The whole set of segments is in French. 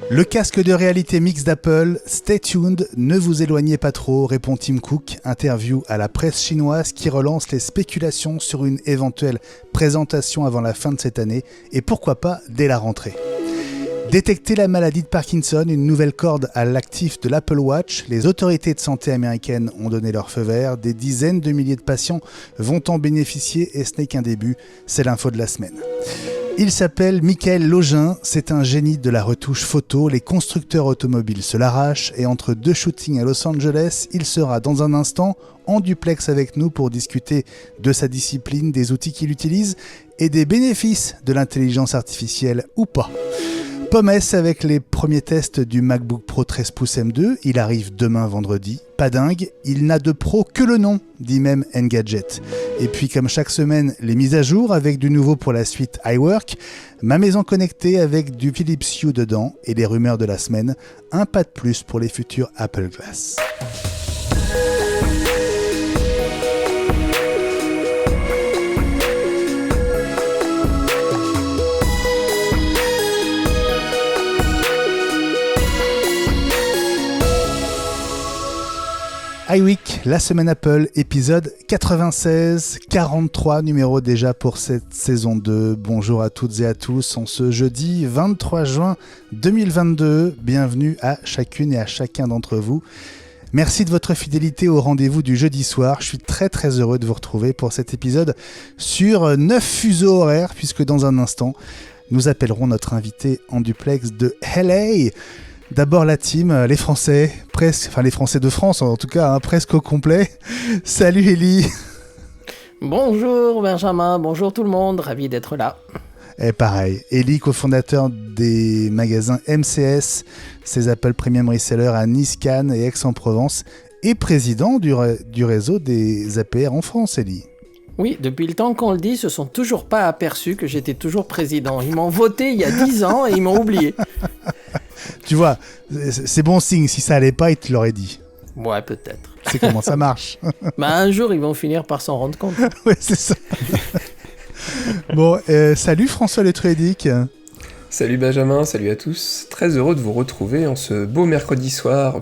Le casque de réalité mixte d'Apple, stay tuned, ne vous éloignez pas trop, répond Tim Cook, interview à la presse chinoise qui relance les spéculations sur une éventuelle présentation avant la fin de cette année et pourquoi pas dès la rentrée. Détecter la maladie de Parkinson, une nouvelle corde à l'actif de l'Apple Watch, les autorités de santé américaines ont donné leur feu vert, des dizaines de milliers de patients vont en bénéficier et ce n'est qu'un début, c'est l'info de la semaine. Il s'appelle Michael Login, c'est un génie de la retouche photo, les constructeurs automobiles se l'arrachent et entre deux shootings à Los Angeles, il sera dans un instant en duplex avec nous pour discuter de sa discipline, des outils qu'il utilise et des bénéfices de l'intelligence artificielle ou pas. Pommes avec les premiers tests du MacBook Pro 13 pouces M2, il arrive demain vendredi. Pas dingue, il n'a de pro que le nom, dit même Engadget. Et puis comme chaque semaine, les mises à jour avec du nouveau pour la suite iWork, ma maison connectée avec du Philips Hue dedans et les rumeurs de la semaine, un pas de plus pour les futurs Apple Glass. iWeek, la semaine Apple, épisode 96, 43 numéros déjà pour cette saison 2. Bonjour à toutes et à tous, en ce jeudi 23 juin 2022, bienvenue à chacune et à chacun d'entre vous. Merci de votre fidélité au rendez-vous du jeudi soir, je suis très heureux de vous retrouver pour cet épisode sur 9 fuseaux horaires, puisque dans un instant, nous appellerons notre invité en duplex de LA. D'abord la team, les Français, les Français de France en tout cas, presque au complet. Salut Ellie. Bonjour Benjamin, bonjour tout le monde, ravi d'être là. Et pareil, Ellie, cofondateur des magasins MCS, ses Apple Premium Resellers à Nice, Cannes et Aix-en-Provence, et président du réseau des APR en France, Ellie. Oui, depuis le temps qu'on le dit, ils se sont toujours pas aperçus que j'étais toujours président. Ils m'ont voté il y a 10 ans et ils m'ont oublié. Tu vois, c'est bon signe. Si ça allait pas, ils te l'auraient dit. Ouais, peut-être. C'est comment ça marche. Un jour, ils vont finir par s'en rendre compte. Ouais, c'est ça. Bon, salut François Letruedic. Salut Benjamin, salut à tous. Très heureux de vous retrouver en ce beau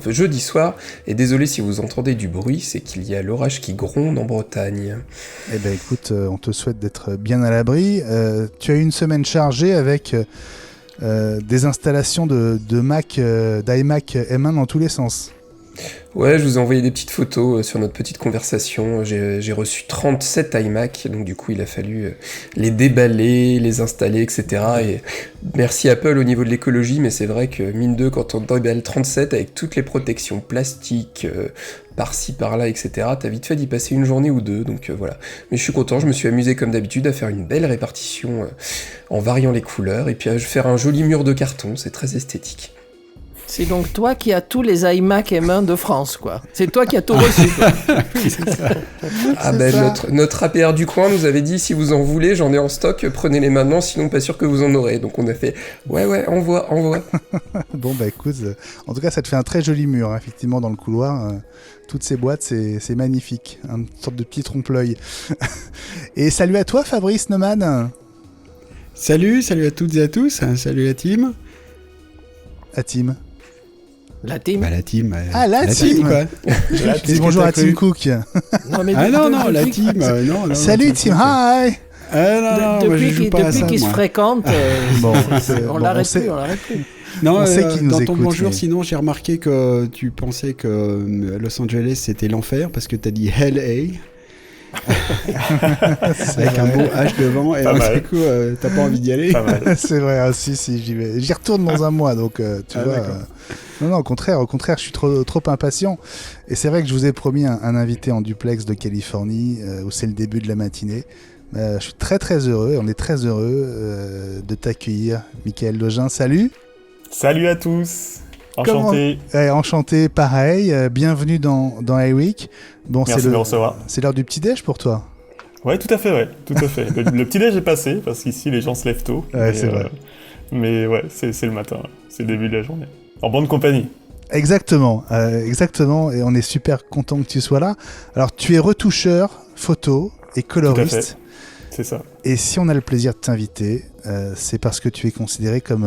jeudi soir. Et désolé si vous entendez du bruit, c'est qu'il y a l'orage qui gronde en Bretagne. Eh ben écoute, on te souhaite d'être bien à l'abri. Tu as eu une semaine chargée avec des installations de Mac, d'iMac M1 dans tous les sens. Ouais, je vous ai envoyé des petites photos sur notre petite conversation. J'ai reçu 37 iMac, donc du coup il a fallu les déballer, les installer, etc. Et merci Apple au niveau de l'écologie, mais c'est vrai que mine de, quand on déballe 37 avec toutes les protections plastiques, par-ci, par-là, etc., t'as vite fait d'y passer une journée ou deux, donc voilà. Mais je suis content, je me suis amusé comme d'habitude à faire une belle répartition en variant les couleurs, et puis à faire un joli mur de carton, c'est très esthétique. C'est donc toi qui as tous les iMac M1 de France, quoi. C'est toi qui as tout reçu, quoi. Ah ben, notre APR du coin nous avait dit, si vous en voulez, j'en ai en stock, prenez-les maintenant, sinon pas sûr que vous en aurez. Donc on a fait, ouais, envoie. Bon bah écoute, en tout cas ça te fait un très joli mur, hein, effectivement, dans le couloir. Toutes ces boîtes, c'est magnifique. Une sorte de petit trompe-l'œil. Et salut à toi Fabrice Neumann. Salut à toutes et à tous. Salut la team. La team. La team. La team. La team quoi. Dis bonjour à Tim Cook. Non, mais non, la team. Non, salut Tim, hi. Depuis qu'ils se fréquentent, on l'arrête plus. Non, on sait qui nous dans écoute, ton bonjour, mais... sinon j'ai remarqué que tu pensais que Los Angeles c'était l'enfer parce que t'as dit LA. Avec un beau H devant et du coup t'as pas envie d'y aller. C'est vrai, si j'y vais. J'y retourne dans un mois, donc tu vois. Non, au contraire, je suis trop impatient. Et c'est vrai que je vous ai promis un invité en duplex de Californie où c'est le début de la matinée. Je suis très heureux, et on est très heureux de t'accueillir, Michael Login. Salut. Salut à tous. Enchanté. Enchanté, pareil. Bienvenue dans iWeek. Bon, merci de me recevoir. C'est l'heure du petit-déj pour toi. Ouais, tout à fait. Le petit-déj est passé, parce qu'ici, les gens se lèvent tôt. Ouais, c'est vrai. Mais ouais, c'est le matin. C'est le début de la journée. En bonne compagnie. Exactement. Et on est super content que tu sois là. Alors, tu es retoucheur, photo et coloriste. C'est ça. Et si on a le plaisir de t'inviter, c'est parce que tu es considéré comme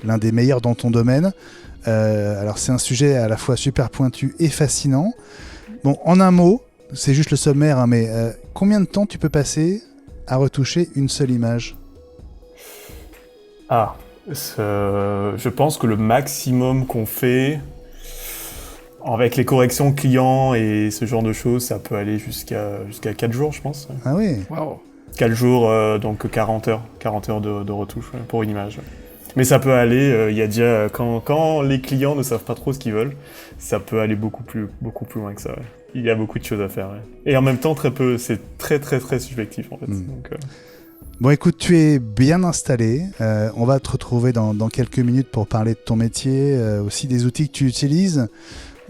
l'un des meilleurs dans ton domaine. Alors c'est un sujet à la fois super pointu et fascinant. Bon, en un mot, c'est juste le sommaire, hein, mais combien de temps tu peux passer à retoucher une seule image ? Je pense que le maximum qu'on fait, avec les corrections clients et ce genre de choses, ça peut aller jusqu'à 4 jours, je pense. Ah oui. Wow. 4 jours, donc 40 heures de retouche pour une image. Mais ça peut aller, il y a déjà, quand les clients ne savent pas trop ce qu'ils veulent, ça peut aller beaucoup plus loin que ça. Ouais. Il y a beaucoup de choses à faire. Ouais. Et en même temps, c'est très très très subjectif en fait. Donc, Bon, écoute, tu es bien installé. On va te retrouver dans quelques minutes pour parler de ton métier, aussi des outils que tu utilises,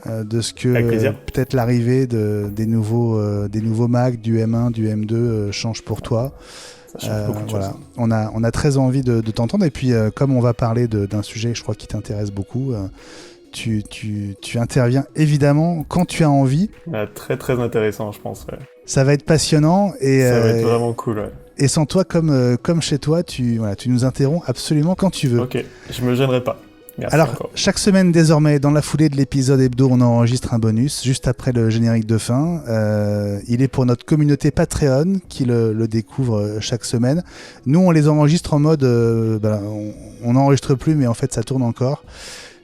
de ce que peut-être l'arrivée des nouveaux Mac, du M1, du M2 change pour toi. Ça change beaucoup de choses. On a très envie de t'entendre. Et puis, comme on va parler d'un sujet, je crois, qui t'intéresse beaucoup, tu interviens évidemment quand tu as envie. Très très intéressant, je pense. Ouais. Ça va être passionnant. Et, ça va être vraiment cool, ouais. Et sans toi, comme chez toi, tu nous interromps absolument quand tu veux. Ok, je me gênerai pas. Merci. Alors, encore. chaque semaine désormais, dans la foulée de l'épisode hebdo, on enregistre un bonus juste après le générique de fin. Il est pour notre communauté Patreon qui le découvre chaque semaine. Nous, on les enregistre en mode... on n'enregistre plus, mais en fait, ça tourne encore.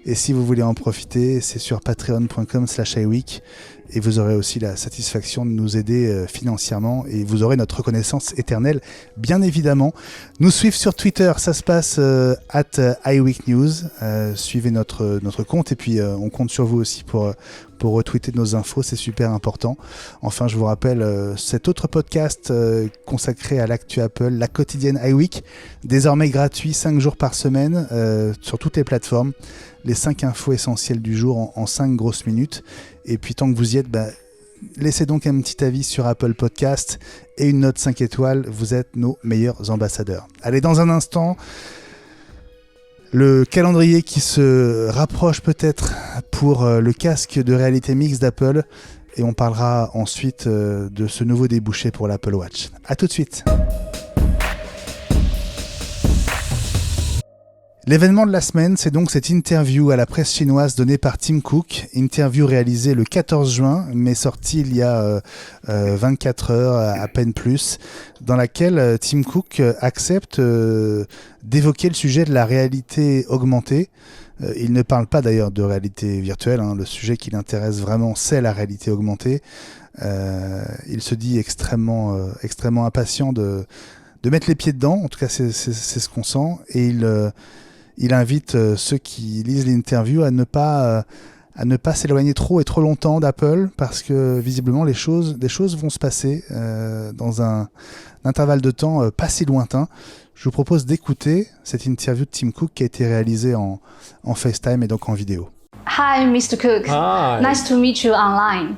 Et si vous voulez en profiter, c'est sur patreon.com/iweek. Et vous aurez aussi la satisfaction de nous aider financièrement. Et vous aurez notre reconnaissance éternelle, bien évidemment. Nous suivre sur Twitter, ça se passe @iweeknews. Suivez notre compte. Et puis, on compte sur vous aussi pour retweeter nos infos. C'est super important. Enfin, je vous rappelle cet autre podcast consacré à l'actu Apple, la quotidienne iWeek. Désormais gratuit, 5 jours par semaine, sur toutes les plateformes. Les 5 infos essentielles du jour en 5 grosses minutes. Et puis tant que vous y êtes, laissez donc un petit avis sur Apple Podcast et une note 5 étoiles. Vous êtes nos meilleurs ambassadeurs. Allez, dans un instant, le calendrier qui se rapproche peut-être pour le casque de réalité mixte d'Apple. Et on parlera ensuite de ce nouveau débouché pour l'Apple Watch. A tout de suite. L'événement de la semaine, c'est donc cette interview à la presse chinoise donnée par Tim Cook, interview réalisée le 14 juin, mais sortie il y a 24 heures, à peine plus, dans laquelle Tim Cook accepte d'évoquer le sujet de la réalité augmentée. Il ne parle pas d'ailleurs de réalité virtuelle, hein. Le sujet qui l'intéresse vraiment, c'est la réalité augmentée. Il se dit extrêmement impatient de mettre les pieds dedans, en tout cas c'est ce qu'on sent, et il invite ceux qui lisent l'interview à ne pas s'éloigner trop et trop longtemps d'Apple, parce que visiblement des choses vont se passer dans un intervalle de temps pas si lointain. Je vous propose d'écouter cette interview de Tim Cook qui a été réalisée en FaceTime et donc en vidéo. Hi, Mr. Cook. Hi. Nice to meet you online.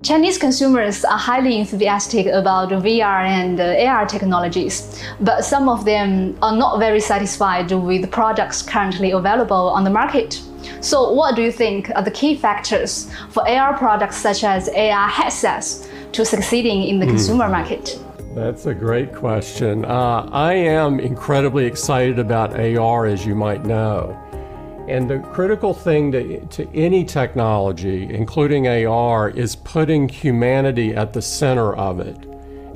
Chinese consumers are highly enthusiastic about VR and AR technologies, but some of them are not very satisfied with the products currently available on the market. So what do you think are the key factors for AR products such as AR headsets to succeeding in the consumer market? That's a great question. I am incredibly excited about AR, as you might know. And the critical thing to any technology, including AR, is putting humanity at the center of it.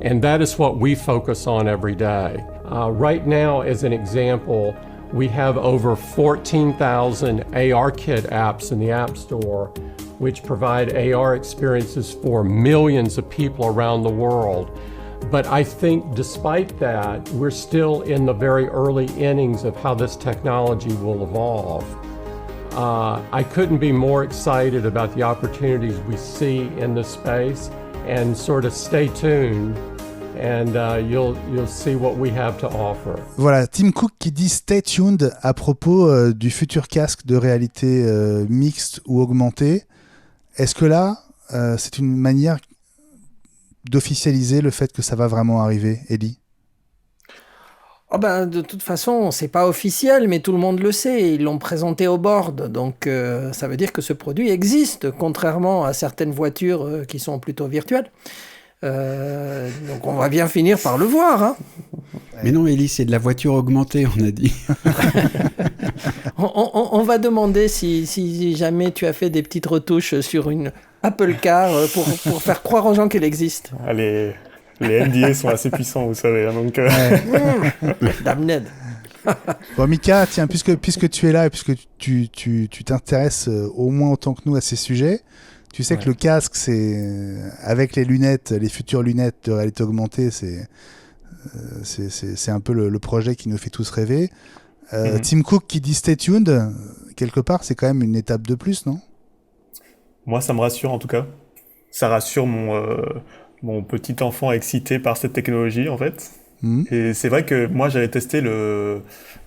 And that is what we focus on every day. Right now, as an example, we have over 14,000 ARKit apps in the App Store, which provide AR experiences for millions of people around the world. But I think despite that, we're still in the very early innings of how this technology will evolve. I couldn't be more excited about the opportunities we see in this space, and sort of stay tuned and you'll see what we have to offer. Voilà, Tim Cook qui dit stay tuned à propos du futur casque de réalité mixte ou augmentée. Est-ce que là, c'est une manière d'officialiser le fait que ça va vraiment arriver, Ellie? De toute façon, c'est pas officiel, mais tout le monde le sait. Ils l'ont présenté au board, donc ça veut dire que ce produit existe, contrairement à certaines voitures qui sont plutôt virtuelles. Donc on va bien finir par le voir. Hein. Mais non, Ellie, c'est de la voiture augmentée, on a dit. On va demander si jamais tu as fait des petites retouches sur une Apple Car pour faire croire aux gens qu'elle existe. Les NDA sont assez puissants, vous savez. Hein, donc, Damned. Bon, Mika, tiens, puisque tu es là et puisque tu t'intéresses au moins autant que nous à ces sujets, tu sais que le casque, c'est avec les lunettes, les futures lunettes de réalité augmentée, c'est un peu le projet qui nous fait tous rêver. Tim Cook qui dit Stay tuned, quelque part, c'est quand même une étape de plus, non ? Moi, ça me rassure en tout cas. Ça rassure mon petit enfant excité par cette technologie, en fait. Et c'est vrai que moi, j'avais testé le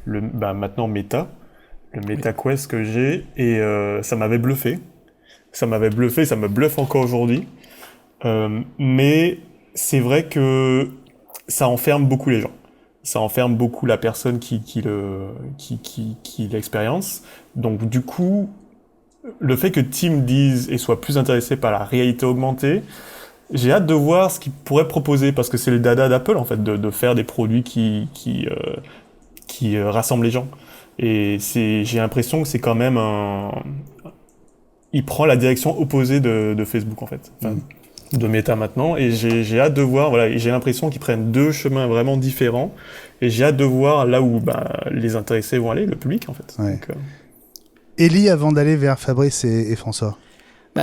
maintenant Meta, le Meta Quest que j'ai, et ça m'avait bluffé. Ça me bluffe encore aujourd'hui. Mais c'est vrai que ça enferme beaucoup les gens. Ça enferme beaucoup la personne qui l'expérience. Donc du coup, le fait que Tim dise et soit plus intéressé par la réalité augmentée, j'ai hâte de voir ce qu'il pourrait proposer, parce que c'est le dada d'Apple en fait, de faire des produits qui rassemblent les gens. Et j'ai l'impression que c'est quand même il prend la direction opposée de Facebook en fait. Enfin, de Meta maintenant, et j'ai hâte de voir, voilà, et j'ai l'impression qu'ils prennent deux chemins vraiment différents, et j'ai hâte de voir là où les intéressés vont aller, le public en fait. Ouais. Donc, Élie, avant d'aller vers Fabrice et François.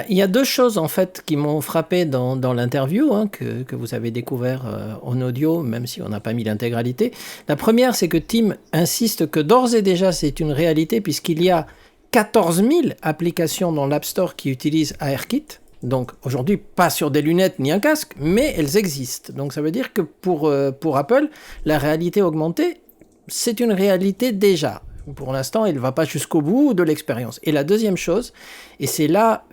Il y a deux choses en fait qui m'ont frappé dans l'interview que vous avez découvert en audio, même si on n'a pas mis l'intégralité. La première, c'est que Tim insiste que d'ores et déjà c'est une réalité, puisqu'il y a 14 000 applications dans l'App Store qui utilisent ARKit. Donc aujourd'hui, pas sur des lunettes ni un casque, mais elles existent. Donc ça veut dire que pour Apple, la réalité augmentée, c'est une réalité déjà. Pour l'instant, il ne va pas jusqu'au bout de l'expérience. Et la deuxième chose, et c'est là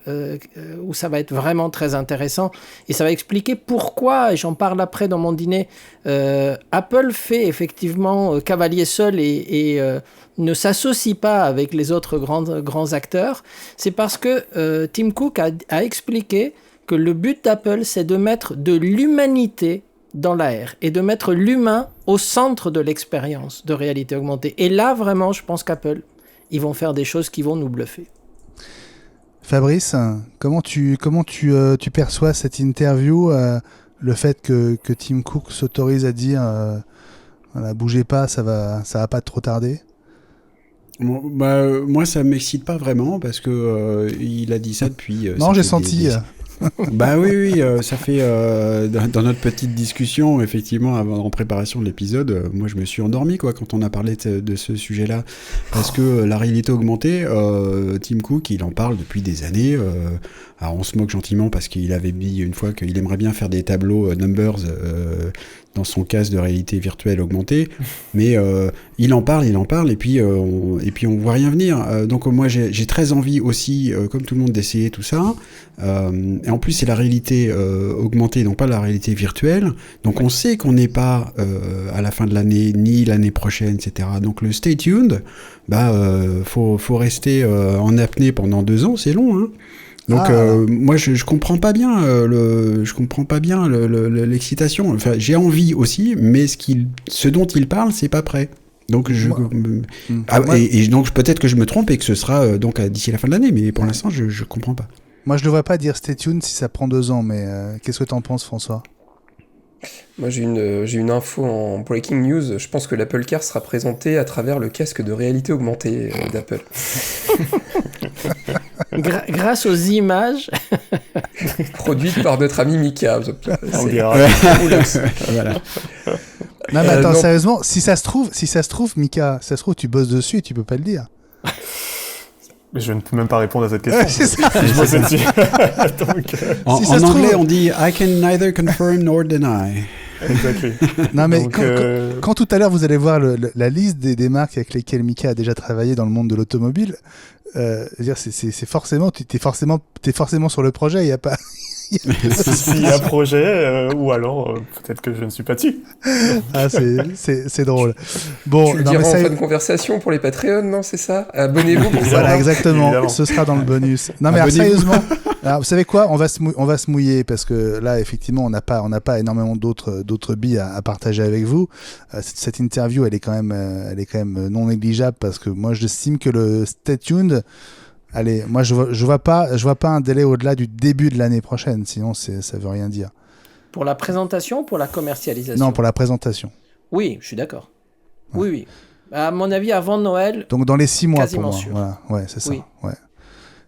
où ça va être vraiment très intéressant, et ça va expliquer pourquoi, et j'en parle après dans mon dîner, Apple fait effectivement cavalier seul et ne s'associe pas avec les autres grands acteurs, c'est parce que Tim Cook a expliqué que le but d'Apple, c'est de mettre de l'humanité dans l'AR et de mettre l'humain au centre de l'expérience de réalité augmentée. Et là, vraiment, je pense qu'Apple, ils vont faire des choses qui vont nous bluffer. Fabrice, comment tu perçois cette interview, le fait que Tim Cook s'autorise à dire voilà, bougez pas, ça va pas trop tarder? Bon, moi, ça m'excite pas vraiment, parce que il a dit ça depuis... non, j'ai senti... oui, ça fait dans notre petite discussion, effectivement, en préparation de l'épisode, moi je me suis endormi quand on a parlé de ce sujet-là, parce que la réalité augmentée, Tim Cook, il en parle depuis des années. Alors on se moque gentiment parce qu'il avait dit une fois qu'il aimerait bien faire des tableaux numbers dans son casque de réalité virtuelle augmentée, mais il en parle, et puis on voit rien venir. Donc moi j'ai très envie aussi, comme tout le monde, d'essayer tout ça. Et en plus c'est la réalité augmentée, donc pas la réalité virtuelle. Donc on sait qu'on n'est pas à la fin de l'année ni l'année prochaine, etc. Donc le stay tuned, faut rester en apnée pendant 2 ans, c'est long, hein. Donc moi je comprends pas bien l'excitation. Enfin j'ai envie aussi, mais ce dont il parle, c'est pas prêt. Donc et donc peut-être que je me trompe et que ce sera donc d'ici la fin de l'année, mais pour l'instant je comprends pas. Moi je ne devrais pas dire stay tuned si ça prend 2 ans, mais qu'est-ce que t'en penses, François? Moi j'ai une info en breaking news. Je pense que l'Apple Car sera présenté à travers le casque de réalité augmentée d'Apple. Grâce aux images produites par notre ami Mika. On dira. Voilà. Non mais attends, sérieusement, si ça se trouve, Mika, tu bosses dessus et tu peux pas le dire. Mais je ne peux même pas répondre à cette question. C'est ça. Je bosse dessus. Donc, en anglais, on dit I can neither confirm nor deny. Exactly. Non mais donc, quand tout à l'heure vous allez voir la liste des marques avec lesquelles Mika a déjà travaillé dans le monde de l'automobile, c'est forcément t'es forcément sur le projet. Il y a S'il y a projet, ou alors peut-être que je ne suis pas dessus. Ah, c'est drôle. Bon, tu le diras en fin de conversation pour les Patreons, non, c'est ça? Abonnez-vous pour ça. Voilà, exactement. Évidemment. Ce sera dans le bonus. Non, mais alors, sérieusement, alors, vous savez quoi, on va se mouiller parce que là, effectivement, on n'a pas énormément d'autres billes à partager avec vous. Cette interview, elle est quand même non négligeable parce que moi, j'estime que le Stay Tuned. Allez, moi je vois pas un délai au-delà du début de l'année prochaine, sinon ça veut rien dire. Pour la présentation ou pour la commercialisation? Non, pour la présentation. Oui, je suis d'accord. Ouais. Oui. À mon avis, avant Noël. Donc dans les 6 mois quasiment pour moi. sûr. Voilà, ouais, c'est ça. Oui. Ouais.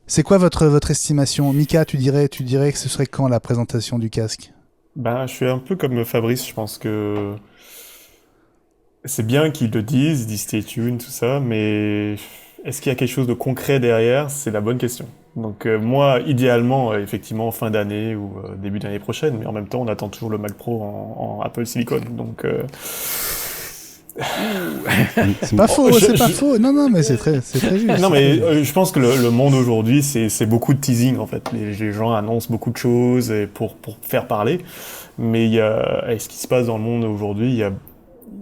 C'est quoi votre estimation, Mika? Tu dirais que ce serait quand la présentation du casque? Ben, je suis un peu comme Fabrice, je pense que c'est bien qu'ils le disent, ils disent stay tuned, tout ça, mais est-ce qu'il y a quelque chose de concret derrière? C'est la bonne question. Donc moi, idéalement, effectivement, fin d'année ou début d'année prochaine, mais en même temps, on attend toujours le Mac Pro en Apple Silicon. Donc c'est pas faux, c'est pas faux. Non, mais c'est très juste. non, mais je pense que le monde aujourd'hui, c'est beaucoup de teasing en fait. Les gens annoncent beaucoup de choses pour faire parler, mais ce qui se passe dans le monde aujourd'hui,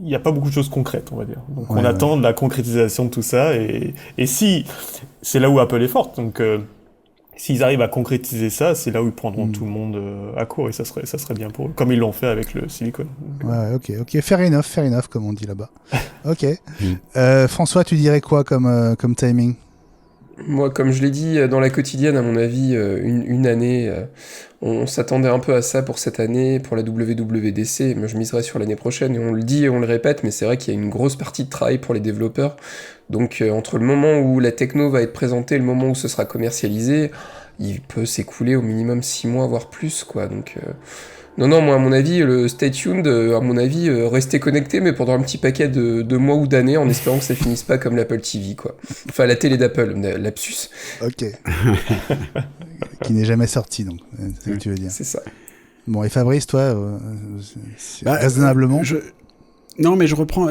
il y a pas beaucoup de choses concrètes, on va dire. Donc on attend de la concrétisation de tout ça, et si c'est là où Apple est forte. Donc s'ils arrivent à concrétiser ça, c'est là où ils prendront tout le monde à court, et ça serait bien pour eux, comme ils l'ont fait avec le Silicon. Donc, ok, fair enough, comme on dit là-bas. Ok. François, tu dirais quoi comme timing? Moi, comme je l'ai dit, dans la quotidienne, à mon avis, une année, on s'attendait un peu à ça pour cette année, pour la WWDC. Moi, je miserais sur l'année prochaine, et on le dit et on le répète, mais c'est vrai qu'il y a une grosse partie de travail pour les développeurs. Donc, entre le moment où la techno va être présentée et le moment où ce sera commercialisé, il peut s'écouler au minimum 6 mois, voire plus, quoi. Donc, non, moi, à mon avis, le Stay Tuned, à mon avis, restez connectés, mais pendant un petit paquet de mois ou d'années, en espérant que ça finisse pas comme l'Apple TV, quoi. Enfin, la télé d'Apple, lapsus. Ok. Qui n'est jamais sorti, donc, c'est ce que tu veux dire. C'est ça. Bon, et Fabrice, toi, raisonnablement Non, mais je reprends.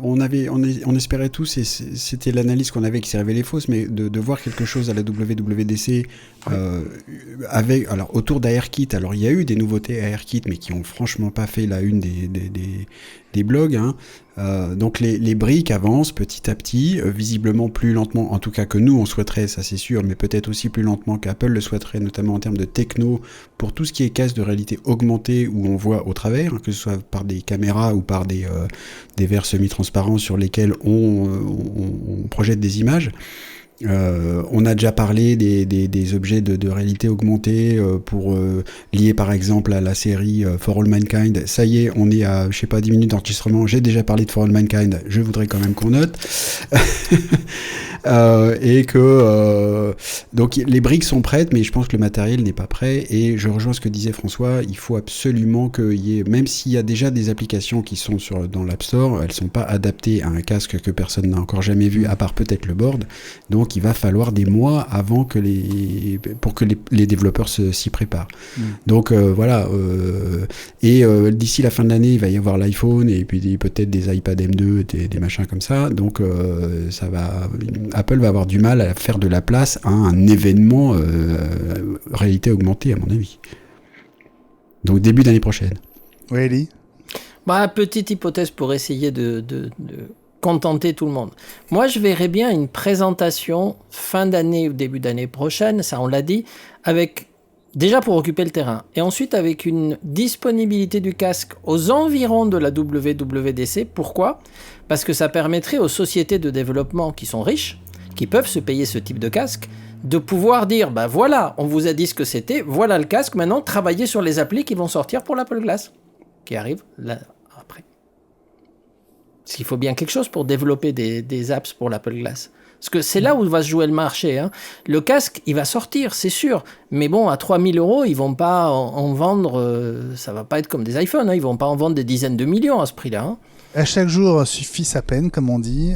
On espérait tous, et c'était l'analyse qu'on avait qui s'est révélée fausse, mais de voir quelque chose à la WWDC autour d'AirKit. Alors, il y a eu des nouveautés à AirKit, mais qui ont franchement pas fait la une des blogs. Hein. Donc, les briques avancent petit à petit, visiblement plus lentement, en tout cas que nous on souhaiterait, ça c'est sûr, mais peut-être aussi plus lentement qu'Apple le souhaiterait, notamment en termes de techno, pour tout ce qui est casque de réalité augmentée où on voit au travers, que ce soit par des caméras ou par des verres semi-transparents sur lesquels on projette des images. On a déjà parlé des objets de réalité augmentée pour lier par exemple à la série For All Mankind. Ça y est, on est à 10 minutes d'enregistrement. J'ai déjà parlé de For All Mankind. Je voudrais quand même qu'on note. Et que donc les briques sont prêtes, mais je pense que le matériel n'est pas prêt. Et je rejoins ce que disait François, il faut absolument qu'il y ait, même s'il y a déjà des applications qui sont dans l'App Store, elles sont pas adaptées à un casque que personne n'a encore jamais vu, à part peut-être le board. Donc il va falloir des mois avant pour que les développeurs s'y préparent. Donc voilà. Et d'ici la fin de l'année, il va y avoir l'iPhone et puis peut-être des iPad M2, des machins comme ça. Donc Apple va avoir du mal à faire de la place à un événement réalité augmentée, à mon avis. Donc début d'année prochaine. Oui, Ellie. Petite hypothèse pour essayer de contenter tout le monde. Moi, je verrais bien une présentation fin d'année ou début d'année prochaine, ça on l'a dit, avec déjà pour occuper le terrain, et ensuite avec une disponibilité du casque aux environs de la WWDC. Pourquoi ? Parce que ça permettrait aux sociétés de développement qui sont riches, qui peuvent se payer ce type de casque, de pouvoir dire, voilà, on vous a dit ce que c'était, voilà le casque, maintenant travaillez sur les applis qui vont sortir pour l'Apple Glass, qui arrive là après. Parce qu'il faut bien quelque chose pour développer des apps pour l'Apple Glass. Parce que c'est là où va se jouer le marché. Hein. Le casque, il va sortir, c'est sûr. Mais bon, à 3 000 €, ils vont pas en vendre... ça va pas être comme des iPhones. Hein. Ils vont pas en vendre des dizaines de millions à ce prix-là. Hein. À chaque jour suffit sa peine, comme on dit.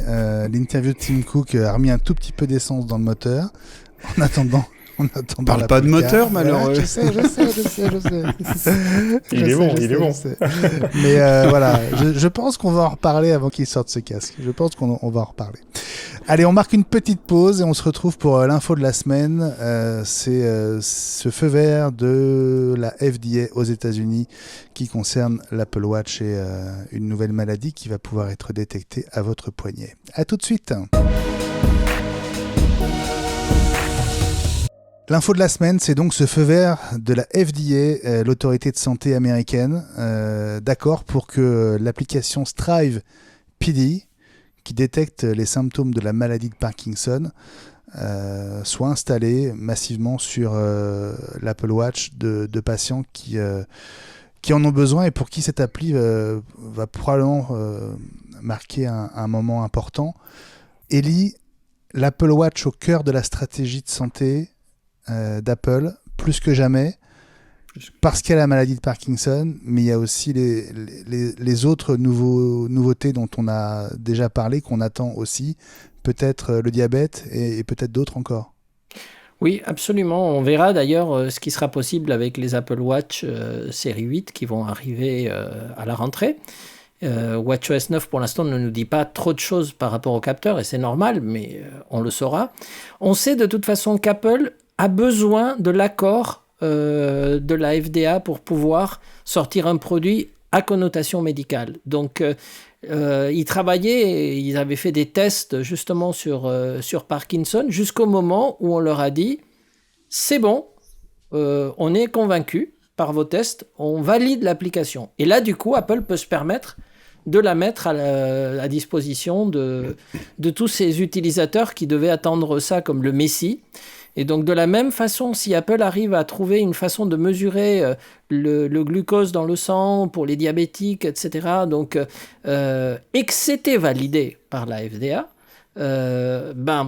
L'interview de Tim Cook a remis un tout petit peu d'essence dans le moteur. En attendant, en attendant. Parle pas de moteur, malheureux. Ouais, je sais. Il est bon. Mais voilà, je pense qu'on va en reparler avant qu'il sorte ce casque. Je pense qu'on va en reparler. Allez, on marque une petite pause et on se retrouve pour l'info de la semaine. C'est ce feu vert de la FDA aux États-Unis qui concerne l'Apple Watch et une nouvelle maladie qui va pouvoir être détectée à votre poignet. À tout de suite. L'info de la semaine, c'est donc ce feu vert de la FDA, l'autorité de santé américaine, d'accord pour que l'application Strive PD, qui détecte les symptômes de la maladie de Parkinson, soit installée massivement sur l'Apple Watch de patients qui en ont besoin et pour qui cette appli va probablement marquer un moment important. Ellie, l'Apple Watch au cœur de la stratégie de santé d'Apple, plus que jamais, parce qu'il y a la maladie de Parkinson, mais il y a aussi les autres nouveautés dont on a déjà parlé, qu'on attend aussi, peut-être le diabète et peut-être d'autres encore. Oui, absolument. On verra d'ailleurs ce qui sera possible avec les Apple Watch série 8 qui vont arriver à la rentrée. WatchOS 9 pour l'instant ne nous dit pas trop de choses par rapport au capteur et c'est normal, mais on le saura. On sait de toute façon qu'Apple a besoin de l'accord de la FDA pour pouvoir sortir un produit à connotation médicale. Donc, ils travaillaient, ils avaient fait des tests justement sur Parkinson jusqu'au moment où on leur a dit « c'est bon, on est convaincu par vos tests, on valide l'application ». Et là, du coup, Apple peut se permettre de la mettre à disposition de tous ces utilisateurs qui devaient attendre ça comme le Messie. Et donc, de la même façon, si Apple arrive à trouver une façon de mesurer le glucose dans le sang pour les diabétiques, etc., donc, et que c'était validé par la FDA,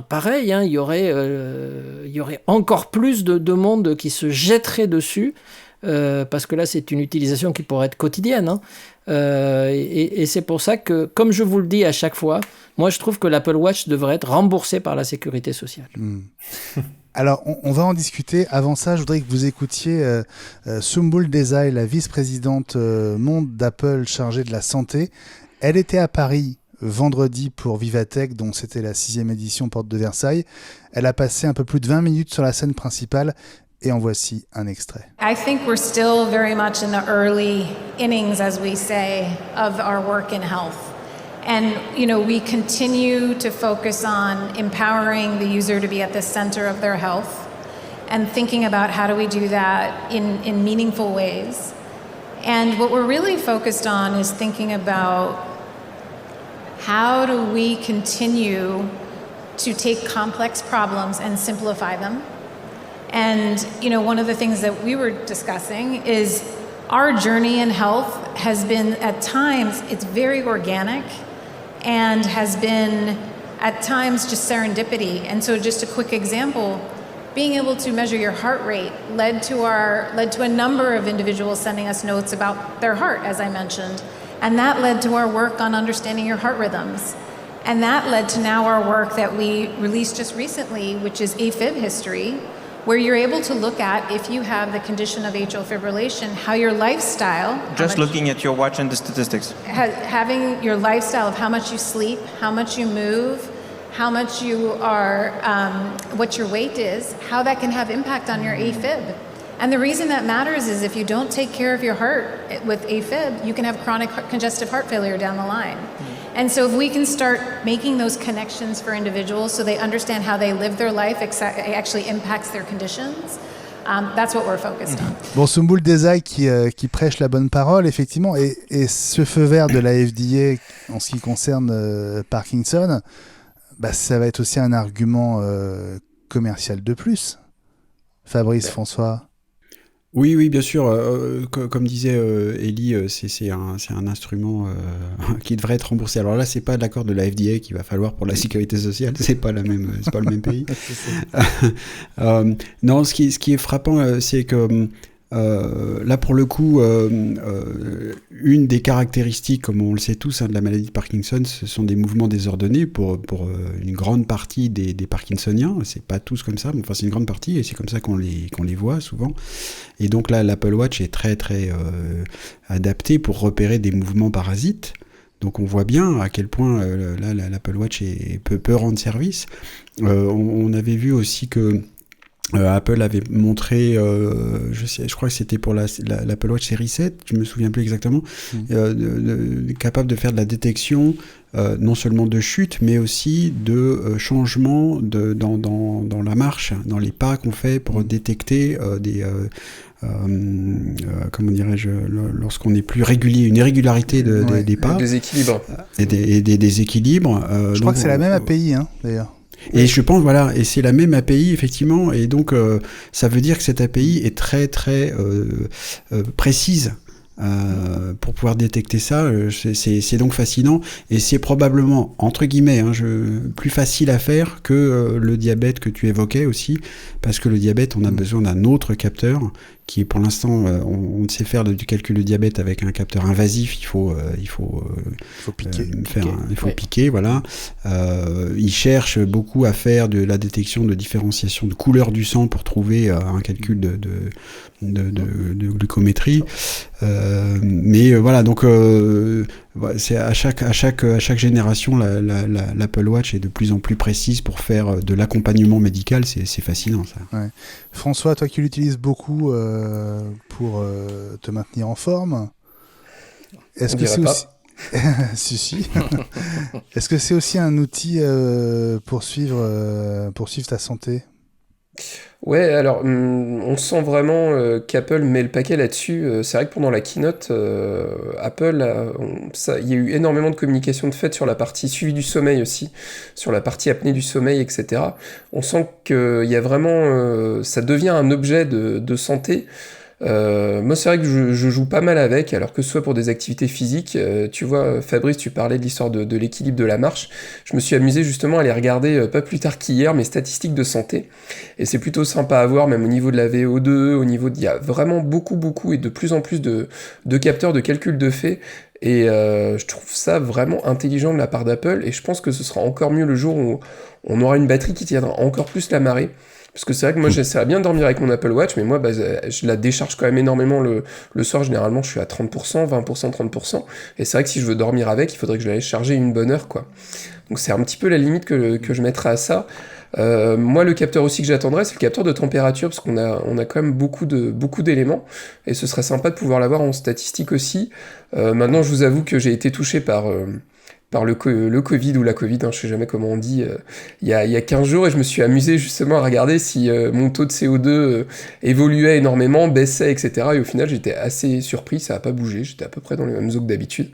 pareil, hein, il y aurait encore plus de monde qui se jetterait dessus, parce que là, c'est une utilisation qui pourrait être quotidienne. Hein. Et c'est pour ça que, comme je vous le dis à chaque fois, moi, je trouve que l'Apple Watch devrait être remboursé par la sécurité sociale. Alors, on va en discuter. Avant ça, je voudrais que vous écoutiez Sumbul Desai, la vice-présidente monde d'Apple chargée de la santé. Elle était à Paris vendredi pour Vivatech, dont c'était la 6e édition Porte de Versailles. Elle a passé un peu plus de 20 minutes sur la scène principale et en voici un extrait. I think we're still very much in the early innings, as we say, of our work in health. And, we continue to focus on empowering the user to be at the center of their health and thinking about how do we do that in meaningful ways. And what we're really focused on is thinking about how do we continue to take complex problems and simplify them. And, one of the things that we were discussing is our journey in health has been, at times, it's very organic and has been, at times, just serendipity. And so just a quick example, being able to measure your heart rate led to a number of individuals sending us notes about their heart, as I mentioned. And that led to our work on understanding your heart rhythms. And that led to now our work that we released just recently, which is AFib history, where you're able to look at, if you have the condition of atrial fibrillation, how your lifestyle... Just looking at your watch and the statistics. Having your lifestyle of how much you sleep, how much you move, how much you are, what your weight is, how that can have impact on your AFib. And the reason that matters is if you don't take care of your heart with AFib, you can have chronic congestive heart failure down the line. And so if we can start making those connections for individuals so they understand how they live their life actually impacts their conditions, that's what we're focused on. Bon, Sumbul Desai qui prêche la bonne parole, effectivement, et ce feu vert de la FDA en ce qui concerne Parkinson, ça va être aussi un argument commercial de plus. Fabrice, François. Oui, bien sûr. Comme disait Ellie, c'est un instrument qui devrait être remboursé. Alors là, c'est pas l'accord de la FDA qu'il va falloir pour la sécurité sociale. C'est pas le même pays. Non, ce qui est frappant, c'est que Là, pour le coup, une des caractéristiques, comme on le sait tous, de la maladie de Parkinson, ce sont des mouvements désordonnés pour une grande partie des Parkinsoniens. C'est pas tous comme ça, mais enfin, c'est une grande partie, et c'est comme ça qu'on les voit souvent. Et donc là, l'Apple Watch est très, très adapté pour repérer des mouvements parasites. Donc on voit bien à quel point là, l'Apple Watch peut rendre service. On avait vu aussi que Apple avait montré, je crois que c'était pour l'Apple Watch série 7, je me souviens plus exactement, capable de faire de la détection non seulement de chute, mais aussi de changement dans la marche, dans les pas qu'on fait pour détecter comment dirais-je, lorsqu'on est plus régulier, une irrégularité des pas. Des équilibres. Et des déséquilibres. Je crois que c'est la même API, d'ailleurs. Et je pense, voilà, et c'est la même API, effectivement, et donc ça veut dire que cette API est très, très précise. Pour pouvoir détecter ça, c'est donc fascinant, et c'est probablement, entre guillemets, plus facile à faire que le diabète que tu évoquais aussi, parce que le diabète, on a besoin d'un autre capteur qui, pour l'instant, on sait faire du calcul de diabète avec un capteur invasif. Il faut piquer. Piquer, voilà. Ils cherchent beaucoup à faire de la détection de différenciation de couleur du sang pour trouver un calcul de glucométrie. Mais voilà, donc c'est à chaque génération, l'Apple Watch est de plus en plus précise pour faire de l'accompagnement médical. C'est fascinant, ça. Ouais. François, toi qui l'utilises beaucoup pour te maintenir en forme, est-ce que c'est aussi... si. Est-ce que c'est aussi un outil pour suivre ta santé ? Ouais, alors on sent vraiment qu'Apple met le paquet là-dessus. C'est vrai que pendant la keynote, Apple, il y a eu énormément de communication de fait sur la partie suivi du sommeil aussi, sur la partie apnée du sommeil, etc. On sent qu'il y a vraiment... ça devient un objet de santé. Moi c'est vrai que je joue pas mal avec, alors que ce soit pour des activités physiques, tu vois Fabrice, tu parlais de l'histoire de l'équilibre de la marche, je me suis amusé justement à aller regarder pas plus tard qu'hier mes statistiques de santé, et c'est plutôt sympa à voir, même au niveau de la VO2, au niveau il y a vraiment beaucoup et de plus en plus de capteurs de calcul de faits, et je trouve ça vraiment intelligent de la part d'Apple, et je pense que ce sera encore mieux le jour où on aura une batterie qui tiendra encore plus la marée. Parce que c'est vrai que moi j'essaie bien de dormir avec mon Apple Watch, mais moi je la décharge quand même énormément le soir. Généralement je suis à 30%, 20%, 30%. Et c'est vrai que si je veux dormir avec, il faudrait que je l'aille charger une bonne heure, quoi. Donc c'est un petit peu la limite que je mettrais à ça. Moi le capteur aussi que j'attendrais, c'est le capteur de température, parce qu'on a quand même beaucoup d'éléments. Et ce serait sympa de pouvoir l'avoir en statistique aussi. Maintenant je vous avoue que j'ai été touché par le Covid ou la Covid, je sais jamais comment on dit, il y a 15 jours, et je me suis amusé justement à regarder si mon taux de CO2 évoluait énormément, baissait, etc. Et au final, j'étais assez surpris, ça n'a pas bougé, j'étais à peu près dans les mêmes eaux que d'habitude.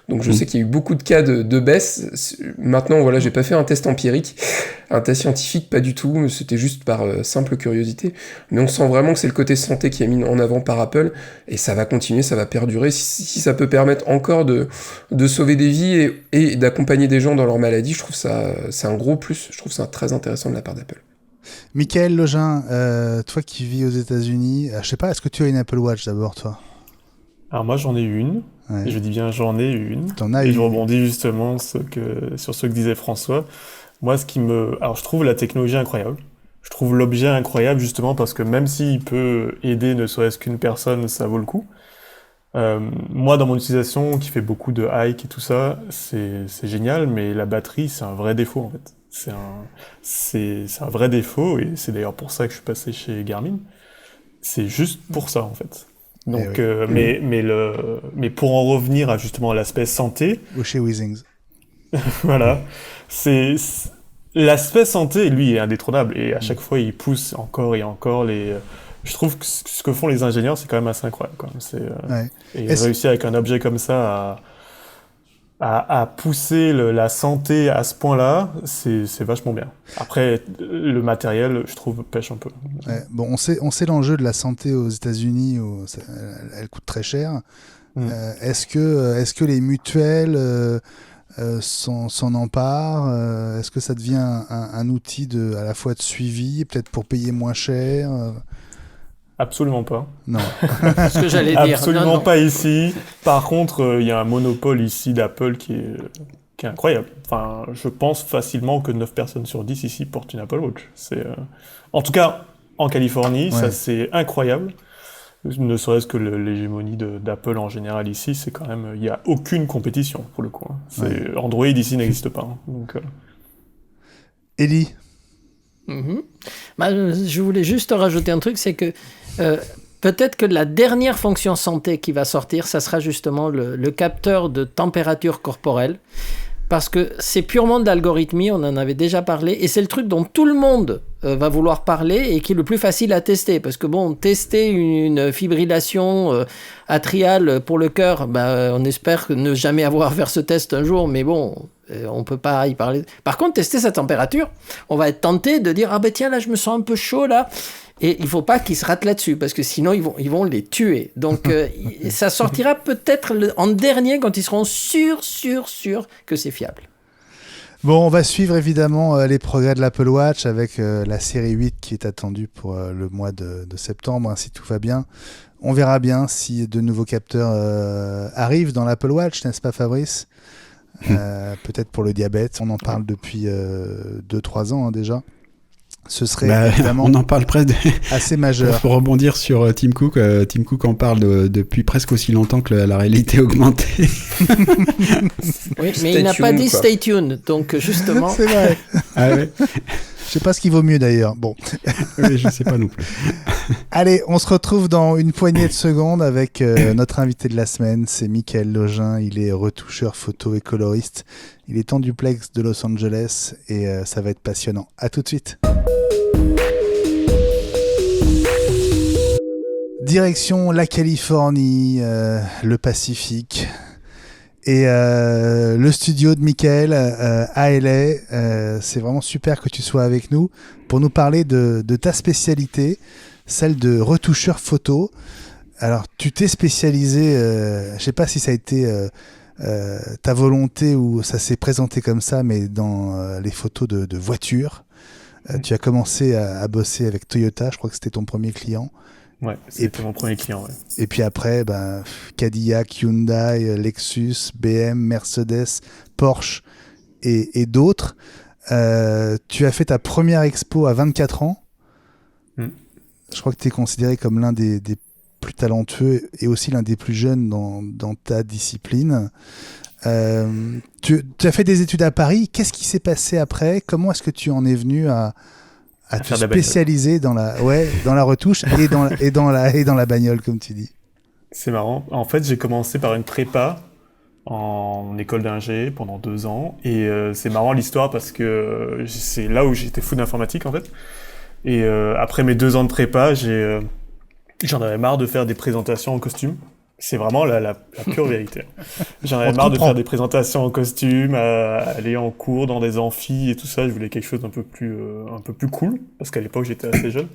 Donc je sais qu'il y a eu beaucoup de cas de baisse. Maintenant, voilà, j'ai pas fait un test empirique, un test scientifique, pas du tout, c'était juste par simple curiosité. Mais on sent vraiment que c'est le côté santé qui est mis en avant par Apple, et ça va continuer, ça va perdurer. Si ça peut permettre encore de sauver des vies et d'accompagner des gens dans leur maladie, je trouve ça, c'est un gros plus. Je trouve ça très intéressant de la part d'Apple. Michael Legin, toi qui vis aux États-Unis, je sais pas, est-ce que tu as une Apple Watch d'abord, toi ? Alors moi j'en ai une, ouais. Et je dis bien j'en ai une. T'en as et une. je rebondis justement sur ce que disait François. Moi alors je trouve la technologie incroyable. Je trouve l'objet incroyable justement parce que même s'il peut aider ne serait-ce qu'une personne, ça vaut le coup. Moi dans mon utilisation qui fait beaucoup de hike et tout ça, c'est génial, mais la batterie c'est un vrai défaut en fait. C'est un vrai défaut, et c'est d'ailleurs pour ça que je suis passé chez Garmin. C'est juste pour ça en fait. Donc, oui. mais pour en revenir à justement l'aspect santé. Ou chez Weezings. Voilà. L'aspect santé, lui, est indétrônable, et à chaque fois il pousse encore et encore les. Je trouve que ce que font les ingénieurs, c'est quand même assez incroyable. Quand même. Et réussir avec un objet comme ça à pousser la santé à ce point-là, c'est vachement bien. Après, le matériel, je trouve, pêche un peu. Ouais, bon, on sait l'enjeu de la santé aux États-Unis, où elle coûte très cher. Est-ce que les mutuelles s'en emparent ? Est-ce que ça devient un outil à la fois de suivi, peut-être pour payer moins cher ? Absolument pas. Non. C'est ce que j'allais dire. Absolument Non. pas ici. Par contre, il y a un monopole ici d'Apple qui est incroyable. Enfin, je pense facilement que 9 personnes sur 10 ici portent une Apple Watch. En tout cas, en Californie, ça c'est incroyable. Ne serait-ce que l'hégémonie d'Apple en général ici, c'est quand même... Il n'y a aucune compétition, pour le coup. Android ici n'existe pas. Donc, Ellie. Je voulais juste rajouter un truc, c'est que peut-être que la dernière fonction santé qui va sortir, ça sera justement le capteur de température corporelle. Parce que c'est purement de l'algorithmie, on en avait déjà parlé, et c'est le truc dont tout le monde va vouloir parler et qui est le plus facile à tester. Parce que bon, tester une fibrillation atriale pour le cœur, on espère ne jamais avoir à faire ce test un jour, mais bon, on peut pas y parler. Par contre, tester sa température, on va être tenté de dire « Ah ben tiens, là, je me sens un peu chaud, là ». Et il ne faut pas qu'ils se ratent là-dessus, parce que sinon, ils vont les tuer. Donc, ça sortira peut-être en dernier, quand ils seront sûrs que c'est fiable. Bon, on va suivre évidemment les progrès de l'Apple Watch avec la série 8 qui est attendue pour le mois de septembre, si tout va bien. On verra bien si de nouveaux capteurs arrivent dans l'Apple Watch, n'est-ce pas Fabrice ? Peut-être pour le diabète, on en parle depuis 2-3 ans déjà. Ce serait évidemment on en parle presque assez majeur. Pour rebondir sur Tim Cook en parle depuis presque aussi longtemps que la réalité augmentée. Oui, mais il n'a pas dit stay tuned, donc justement... C'est vrai. Ah ouais. Je sais pas ce qui vaut mieux d'ailleurs. Bon. Oui, je sais pas non plus. Allez, on se retrouve dans une poignée de secondes avec notre invité de la semaine, c'est Mickaël Login. Il est retoucheur photo et coloriste. Il est en duplex de Los Angeles et ça va être passionnant. À tout de suite. Direction la Californie, le Pacifique et le studio de Mickaël à LA. C'est vraiment super que tu sois avec nous pour nous parler de ta spécialité, celle de retoucheur photo. Alors, tu t'es spécialisé, je ne sais pas si ça a été ta volonté ou ça s'est présenté comme ça, mais dans les photos de voitures. Tu as commencé à bosser avec Toyota, je crois que c'était ton premier client. Ouais, c'était mon premier client. Ouais. Et puis après, Cadillac, Hyundai, Lexus, BM, Mercedes, Porsche et d'autres. Tu as fait ta première expo à 24 ans. Je crois que tu es considéré comme l'un des plus talentueux et aussi l'un des plus jeunes dans ta discipline. Tu as fait des études à Paris. Qu'est-ce qui s'est passé après ? Comment est-ce que tu en es venu à te spécialiser dans la retouche et dans la bagnole, comme tu dis? C'est marrant. En fait, j'ai commencé par une prépa en école d'ingé pendant 2 ans. Et c'est marrant l'histoire parce que c'est là où j'étais fou d'informatique, en fait. Et après mes 2 ans de prépa, j'en avais marre de faire des présentations en costume. C'est vraiment la pure vérité. J'en avais marre de faire des présentations en costume, aller en cours dans des amphis et tout ça. Je voulais quelque chose d'un peu plus cool, parce qu'à l'époque, j'étais assez jeune.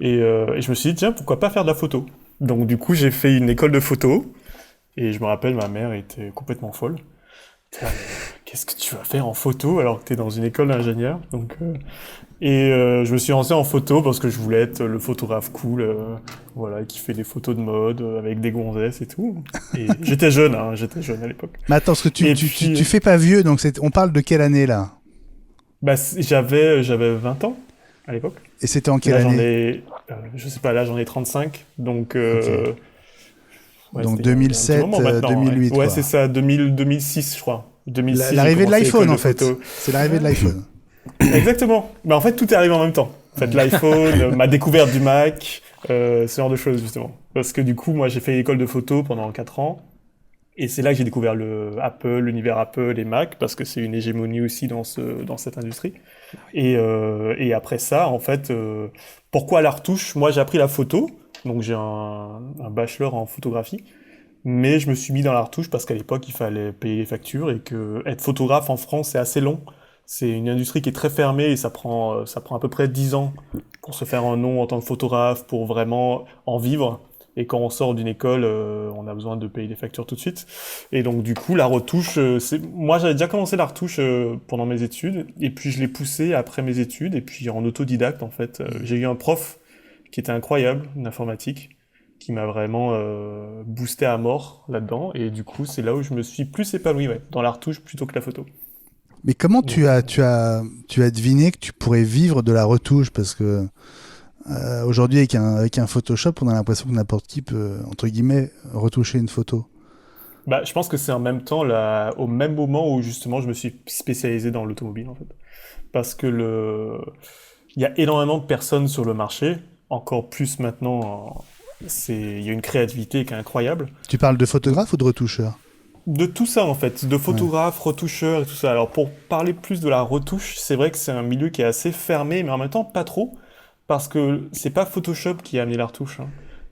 Et je me suis dit, tiens, pourquoi pas faire de la photo ? Donc du coup, j'ai fait une école de photo. Et je me rappelle, ma mère était complètement folle. Qu'est-ce que tu vas faire en photo alors que t'es dans une école d'ingénieur ? Donc, je me suis lancé en photo parce que je voulais être le photographe cool, qui fait des photos de mode avec des gonzesses et tout. Et j'étais jeune à l'époque. Mais attends, parce que tu fais pas vieux, donc on parle de quelle année là ? J'avais 20 ans à l'époque. Et c'était en quelle année ? Je sais pas, là j'en ai 35, donc... Okay. Donc 2007, 2008. Ouais, c'est ça, 2006, je crois. 2006, l'arrivée de l'iPhone, en fait. C'est l'arrivée de l'iPhone. Exactement. Mais en fait, tout est arrivé en même temps. En fait, l'iPhone, ma découverte du Mac, ce genre de choses, justement. Parce que du coup, moi, j'ai fait l'école de photo pendant 4 ans. Et c'est là que j'ai découvert l'univers Apple et Mac, parce que c'est une hégémonie aussi dans cette industrie. Et après ça, en fait, pourquoi la retouche ? Moi, j'ai appris la photo. Donc j'ai un bachelor en photographie, mais je me suis mis dans la retouche parce qu'à l'époque il fallait payer les factures et que être photographe en France c'est assez long. C'est une industrie qui est très fermée et ça prend à peu près 10 ans pour se faire un nom en tant que photographe, pour vraiment en vivre. Et quand on sort d'une école, on a besoin de payer les factures tout de suite. Et donc du coup la retouche, moi j'avais déjà commencé la retouche pendant mes études et puis je l'ai poussée après mes études et puis en autodidacte en fait. J'ai eu un prof qui était incroyable, une informatique, qui m'a vraiment boosté à mort là-dedans. Et du coup, c'est là où je me suis plus épanoui, dans la retouche plutôt que la photo. Mais comment tu as deviné que tu pourrais vivre de la retouche? Parce que aujourd'hui, avec un Photoshop, on a l'impression que n'importe qui peut, entre guillemets, retoucher une photo. Bah, je pense que c'est en même temps, au même moment où justement je me suis spécialisé dans l'automobile, en fait. Parce que il y a énormément de personnes sur le marché, encore plus maintenant, il y a une créativité qui est incroyable. Tu parles de photographe ou de retoucheur? De tout ça, en fait, de photographes, retoucheurs et tout ça. Alors, pour parler plus de la retouche, c'est vrai que c'est un milieu qui est assez fermé, mais en même temps, pas trop, parce que c'est pas Photoshop qui a amené la retouche, hein.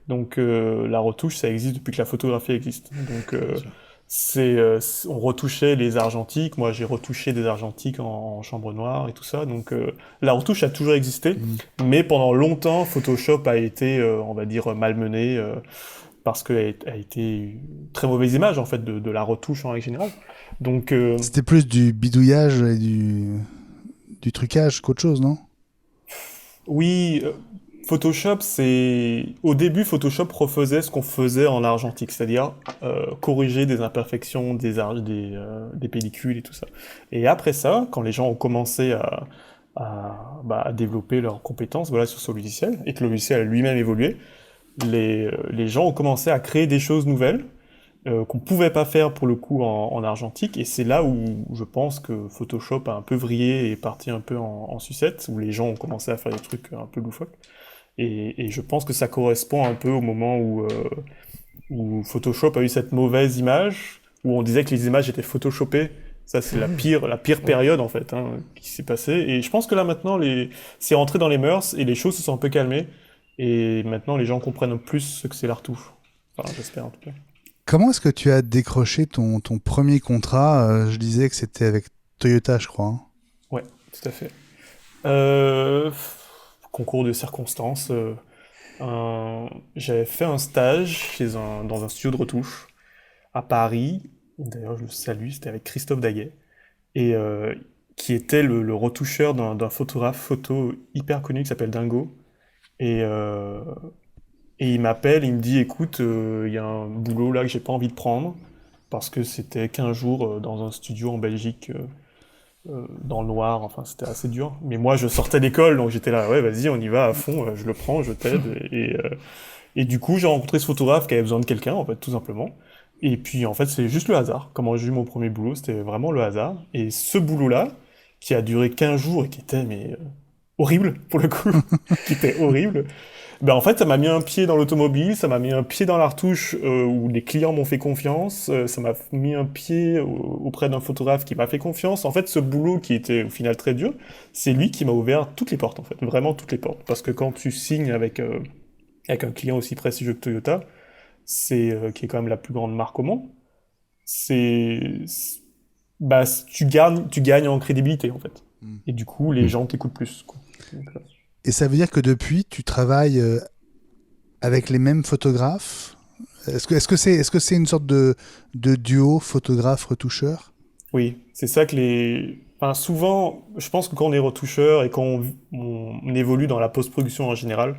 Donc, la retouche, ça existe depuis que la photographie existe. Donc, on retouchait les argentiques. Moi, j'ai retouché des argentiques en chambre noire et tout ça. Donc, la retouche a toujours existé, mais pendant longtemps, Photoshop a été, on va dire, malmené, parce qu'elle a été une très mauvaise image, en fait, de la retouche en règle générale. Donc, c'était plus du bidouillage et du trucage qu'autre chose, non? Oui, Photoshop, au début, Photoshop refaisait ce qu'on faisait en argentique, c'est-à-dire corriger des imperfections, des pellicules et tout ça. Et après ça, quand les gens ont commencé à développer leurs compétences sur ce logiciel, et que le logiciel a lui-même évolué, les gens ont commencé à créer des choses nouvelles qu'on pouvait pas faire pour le coup en argentique, et c'est là où je pense que Photoshop a un peu vrillé et est parti un peu en sucette, où les gens ont commencé à faire des trucs un peu loufoques. Et je pense que ça correspond un peu au moment où Photoshop a eu cette mauvaise image, où on disait que les images étaient photoshopées. Ça, c'est la pire période, en fait, qui s'est passée. Et je pense que là, maintenant, c'est rentré dans les mœurs, et les choses se sont un peu calmées. Et maintenant, les gens comprennent plus ce que c'est la retouche. Enfin, j'espère, en tout cas. Comment est-ce que tu as décroché ton premier contrat? Je disais que c'était avec Toyota, je crois. Ouais, tout à fait. Concours de circonstances. J'avais fait un stage dans un studio de retouche à Paris. D'ailleurs, je le salue, c'était avec Christophe Daguet. Et qui était le retoucheur d'un photographe photo hyper connu qui s'appelle Dingo. Et il m'appelle, il me dit, écoute, il y a un boulot là que j'ai pas envie de prendre, parce que c'était 15 jours dans un studio en Belgique, dans le noir, enfin c'était assez dur. Mais moi je sortais d'école, donc j'étais là, ouais vas-y on y va à fond, je le prends, je t'aide. Et du coup j'ai rencontré ce photographe qui avait besoin de quelqu'un, en fait, tout simplement. Et puis en fait c'est juste le hasard. Comment j'ai eu mon premier boulot, c'était vraiment le hasard. Et ce boulot-là, qui a duré 15 jours et qui était horrible pour le coup, qui était horrible, en fait, ça m'a mis un pied dans l'automobile, ça m'a mis un pied dans la retouche où les clients m'ont fait confiance, ça m'a mis un pied auprès d'un photographe qui m'a fait confiance. En fait, ce boulot qui était au final très dur, c'est lui qui m'a ouvert toutes les portes, en fait, vraiment toutes les portes. Parce que quand tu signes avec un client aussi prestigieux que Toyota, qui est quand même la plus grande marque au monde, tu gagnes en crédibilité, en fait. Et du coup, les gens t'écoutent plus, quoi. Donc, et ça veut dire que depuis, tu travailles avec les mêmes photographes? Est-ce que c'est une sorte de duo photographe-retoucheur? Oui, c'est ça que souvent, je pense que quand on est retoucheur et quand on évolue dans la post-production en général,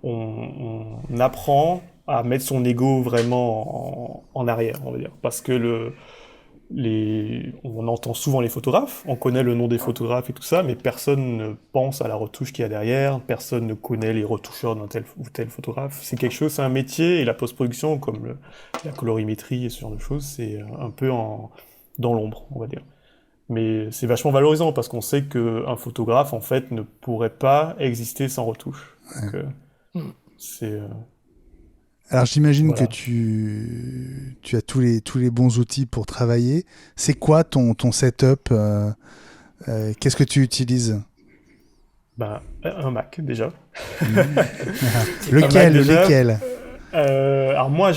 on apprend à mettre son ego vraiment en arrière, on va dire. Parce que on entend souvent les photographes, on connaît le nom des photographes et tout ça, mais personne ne pense à la retouche qu'il y a derrière, personne ne connaît les retoucheurs d'un tel ou tel photographe. C'est quelque chose, c'est un métier, et la post-production, comme la colorimétrie et ce genre de choses, c'est un peu dans l'ombre, on va dire. Mais c'est vachement valorisant, parce qu'on sait qu'un photographe, en fait, ne pourrait pas exister sans retouche. Donc, c'est... Alors j'imagine voilà. que tu as tous les bons outils pour travailler. C'est quoi ton setup? Qu'est-ce que tu utilises? Un Mac déjà. Lequel? Alors moi,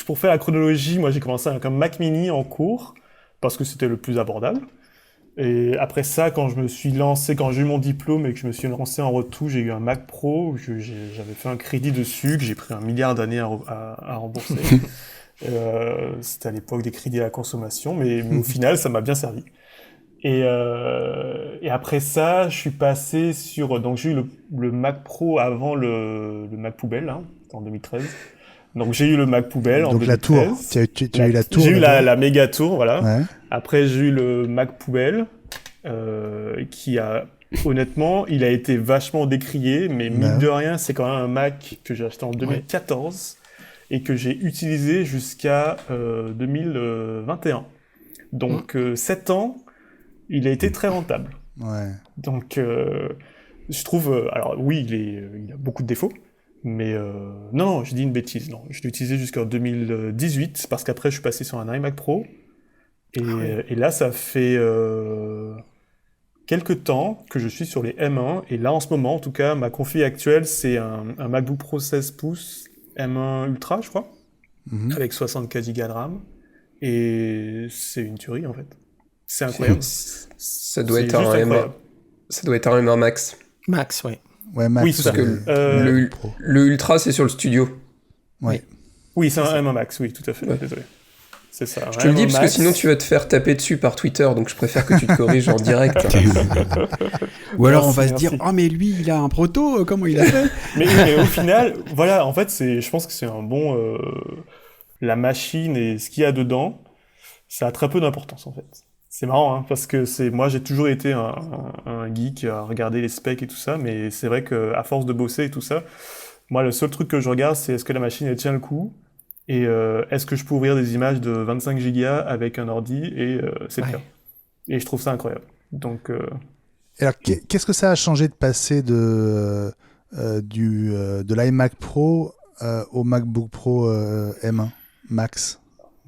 pour faire la chronologie, moi j'ai commencé avec un Mac Mini en cours, parce que c'était le plus abordable. Et après ça, quand j'ai eu mon diplôme et que je me suis lancé en retouche, j'ai eu un Mac Pro, j'avais fait un crédit dessus, que j'ai pris 1 milliard d'années à rembourser. C'était à l'époque des crédits à la consommation, mais au final, ça m'a bien servi. Et après ça, je suis passé sur... Donc j'ai eu le Mac Pro avant le Mac poubelle, hein, en 2013. Donc j'ai eu le Mac poubelle en 2013. Donc la tour, tu as eu la tour. J'ai eu la méga tour, voilà. Ouais. Après j'ai eu le Mac poubelle, qui a... Honnêtement, il a été vachement décrié, mais mine de rien, c'est quand même un Mac que j'ai acheté en 2014 et que j'ai utilisé jusqu'à 2021. Donc 7 ans, il a été très rentable. Ouais. Donc je trouve... alors oui, il a beaucoup de défauts, mais non, je dis une bêtise. Non, je l'ai utilisé jusqu'en 2018, parce qu'après je suis passé sur un iMac Pro, et là ça fait... quelques temps que je suis sur les M1, et là en ce moment, en tout cas, ma config actuelle, c'est un MacBook Pro 16 pouces M1 Ultra, je crois, avec 64 Go de RAM, et c'est une tuerie en fait. C'est incroyable. Ça doit être un M1 Max. Max, oui. Ouais, Max. Oui, c'est ça. Le Ultra, c'est sur le studio. Ouais. Oui, c'est un M1 Max, oui, tout à fait, désolé. C'est ça. Je te le dis parce que sinon tu vas te faire taper dessus par Twitter, donc je préfère que tu te corriges en direct. Ou alors on va se dire, ah mais lui il a un proto, comment il a fait? mais au final, voilà, en fait, je pense que c'est un bon... la machine et ce qu'il y a dedans, ça a très peu d'importance en fait. C'est marrant, hein, parce que moi j'ai toujours été un geek à regarder les specs et tout ça, mais c'est vrai qu'à force de bosser et tout ça, moi le seul truc que je regarde, c'est est-ce que la machine elle tient le coup, et est-ce que je peux ouvrir des images de 25 Go avec un ordi, et c'est le cas. Et je trouve ça incroyable. Donc... Alors, qu'est-ce que ça a changé de passer de l'iMac Pro au MacBook Pro M1 Max?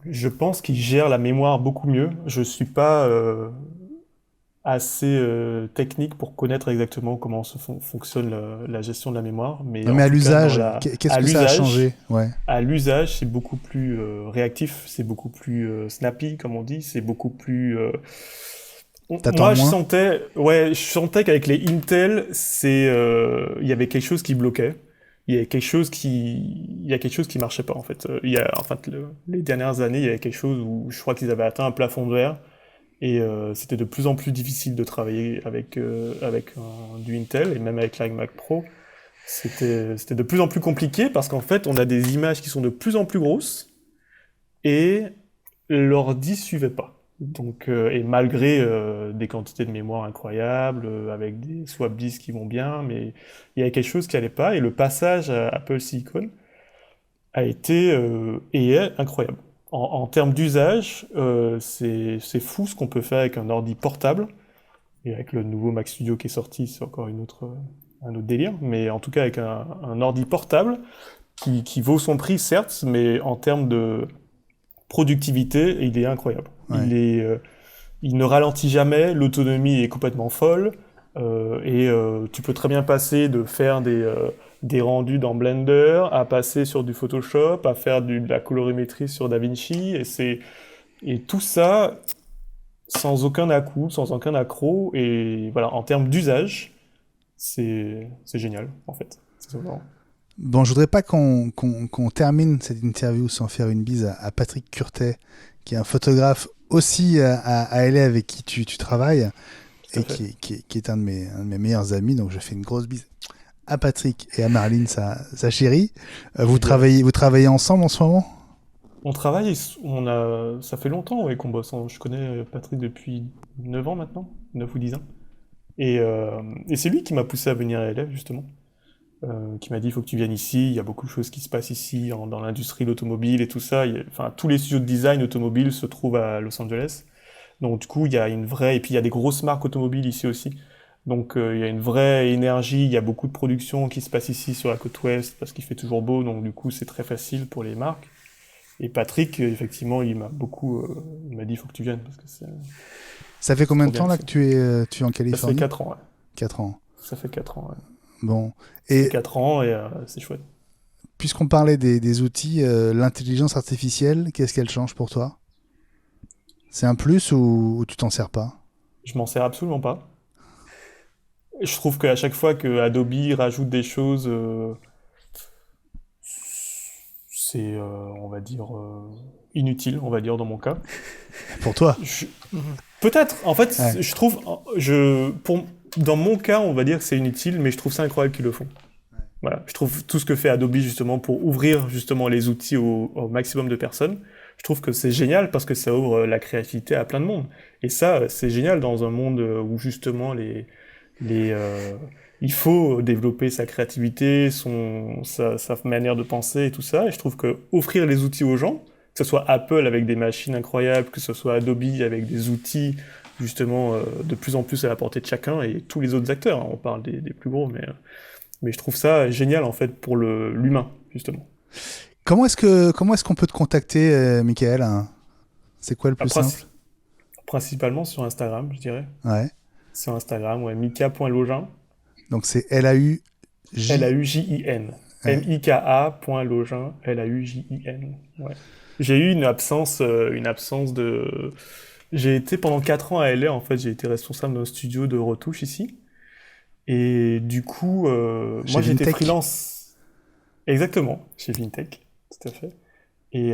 Je pense qu'il gère la mémoire beaucoup mieux. Je suis pas assez technique pour connaître exactement comment fonctionne la gestion de la mémoire. Mais à l'usage, qu'est-ce que ça a changé? À l'usage, c'est beaucoup plus réactif, c'est beaucoup plus snappy, comme on dit, c'est beaucoup plus... Moi, je sentais qu'avec les Intel, il y avait quelque chose qui bloquait. Il y a quelque chose qui marchait pas en fait. Les dernières années, il y avait quelque chose où je crois qu'ils avaient atteint un plafond de verre, et c'était de plus en plus difficile de travailler avec du Intel, et même avec l'iMac Pro, c'était de plus en plus compliqué, parce qu'en fait, on a des images qui sont de plus en plus grosses et l'ordi suivait pas. Donc, et malgré des quantités de mémoire incroyables, avec des swap disks qui vont bien, mais il y avait quelque chose qui allait pas, et le passage à Apple Silicon a été et est incroyable. En termes d'usage, c'est fou ce qu'on peut faire avec un ordi portable, et avec le nouveau Mac Studio qui est sorti, c'est encore un autre délire, mais en tout cas avec un ordi portable qui vaut son prix, certes, mais en termes de productivité, il est incroyable. Ouais. Il ne ralentit jamais, l'autonomie est complètement folle, et tu peux très bien passer de faire des rendus dans Blender à passer sur du Photoshop, à faire de la colorimétrie sur DaVinci, et tout ça sans aucun à-coup, sans aucun accro, et voilà, en termes d'usage, c'est génial, en fait. C'est vraiment... Bon, je voudrais pas qu'on termine cette interview sans faire une bise à Patrick Curtet, qui est un photographe aussi à LA avec qui tu travailles, et qui est un de mes meilleurs amis, donc je fais une grosse bise à Patrick et à Marlene, sa chérie. Vous travaillez ensemble en ce moment? On travaille, ça fait longtemps qu'on bosse. Je connais Patrick depuis 9 ans maintenant, 9 ou 10 ans. Et c'est lui qui m'a poussé à venir à LA, justement. Qui m'a dit, il faut que tu viennes ici, il y a beaucoup de choses qui se passent ici, dans l'industrie de l'automobile et tout ça. Tous les studios de design automobile se trouvent à Los Angeles. Donc du coup, il y a une vraie... Et puis il y a des grosses marques automobiles ici aussi. Donc il y a une vraie énergie, il y a beaucoup de production qui se passe ici sur la côte ouest, parce qu'il fait toujours beau, donc du coup c'est très facile pour les marques. Et Patrick, effectivement, il m'a dit, il faut que tu viennes, parce que c'est... Ça fait combien de temps là que tu es en Californie? Ça fait 4 ans, ouais. 4 ans. Ça fait 4 ans, ouais. Bon. Ça fait 4 ans et c'est chouette. Puisqu'on parlait des outils, l'intelligence artificielle, qu'est-ce qu'elle change pour toi? C'est un plus ou tu t'en sers pas? Je m'en sers absolument pas. Je trouve qu'à chaque fois que Adobe rajoute des choses, c'est, on va dire, inutile, on va dire, dans mon cas. Pour toi? Peut-être. En fait, Ouais. je trouve, dans mon cas, on va dire que c'est inutile, mais je trouve ça incroyable qu'ils le font. Voilà. Je trouve tout ce que fait Adobe justement pour ouvrir justement les outils au maximum de personnes. Je trouve que c'est génial parce que ça ouvre la créativité à plein de monde. Et ça, c'est génial dans un monde où justement il faut développer sa créativité, sa manière de penser et tout ça. Et je trouve que offrir les outils aux gens, que ce soit Apple avec des machines incroyables, que ce soit Adobe avec des outils justement de plus en plus à la portée de chacun et tous les autres acteurs. Hein, on parle des plus gros, mais je trouve ça génial en fait pour l'humain justement. Comment est-ce qu'on peut te contacter, Michael, hein? C'est quoi le plus simple? Principalement sur Instagram, je dirais. Ouais. Sur Instagram, ouais, mika.login. Donc c'est Laujin. Ouais. Mika.login, Laujin. Ouais. J'ai eu une absence de... J'ai été pendant 4 ans à LA, en fait, j'ai été responsable d'un studio de retouche ici. Et du coup, moi j'étais Vintech. freelance. Exactement, chez Vintech, tout à fait. Et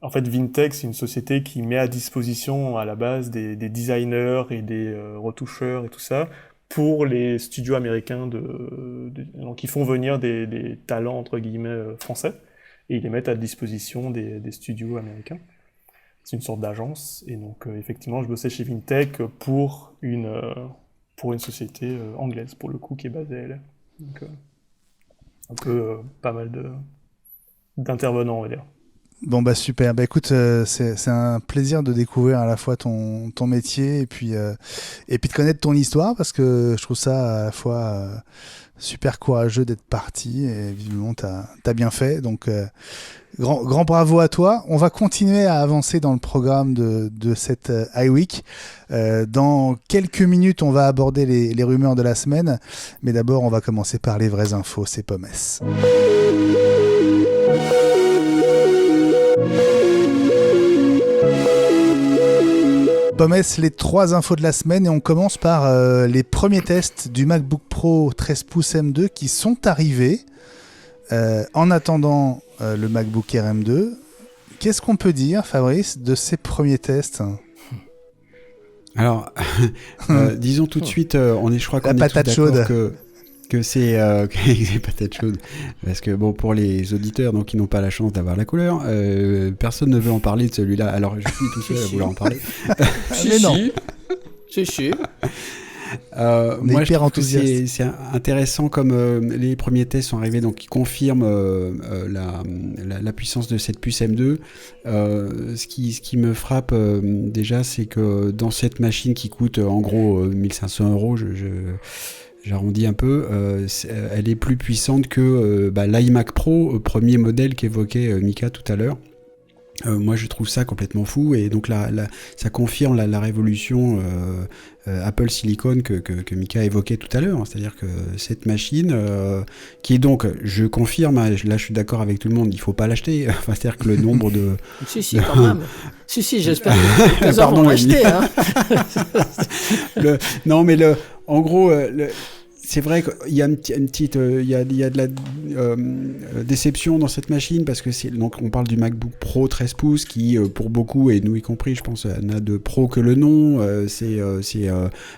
en fait, Vintech, c'est une société qui met à disposition à la base des designers et des retoucheurs et tout ça pour les studios américains donc ils font venir des talents entre guillemets français et ils les mettent à disposition des studios américains. C'est une sorte d'agence et donc effectivement, je bossais chez Vintech pour une société anglaise pour le coup qui est basée à LA. Donc un peu pas mal d'intervenants, on va dire. Bon bah super, bah écoute, c'est un plaisir de découvrir à la fois ton métier et puis de connaître ton histoire parce que je trouve ça à la fois super courageux d'être parti et visiblement t'as bien fait, donc grand bravo à toi. On va continuer à avancer dans le programme de cette iWeek. Dans quelques minutes on va aborder les rumeurs de la semaine, mais d'abord on va commencer par les vraies infos, c'est Pommes. Pommes, les 3 infos de la semaine et on commence par les premiers tests du MacBook Pro 13 pouces M2 qui sont arrivés en attendant le MacBook Air M2. Qu'est-ce qu'on peut dire, Fabrice, de ces premiers tests? Alors, disons tout de suite, je crois qu'on La est tous patate d'accord chaude. que c'est patate chaude, parce que bon, pour les auditeurs donc qui n'ont pas la chance d'avoir la couleur, personne ne veut en parler de celui-là. Alors je suis tout seul à vouloir en parler. Mais non. Si. Moi, je hyper trouve que enthousiaste. c'est intéressant comme les premiers tests sont arrivés, donc qui confirment la puissance de cette puce M2. Ce qui me frappe déjà, c'est que dans cette machine qui coûte en gros 1500 €, j'arrondis un peu, elle est plus puissante que l'iMac Pro, premier modèle qu'évoquait Mika tout à l'heure. Moi je trouve ça complètement fou et donc ça confirme la révolution Apple Silicon que Mika évoquait tout à l'heure, c'est-à-dire que cette machine qui est donc, je confirme, là je suis d'accord avec tout le monde, il faut pas l'acheter, enfin, c'est-à-dire que le nombre de... Si, quand même. Si, j'espère que les gens vont l'acheter. Hein. Non mais en gros... c'est vrai qu'il y a il y a de la déception dans cette machine parce que donc on parle du MacBook Pro 13 pouces qui pour beaucoup et nous y compris je pense n'a de pro que le nom, c'est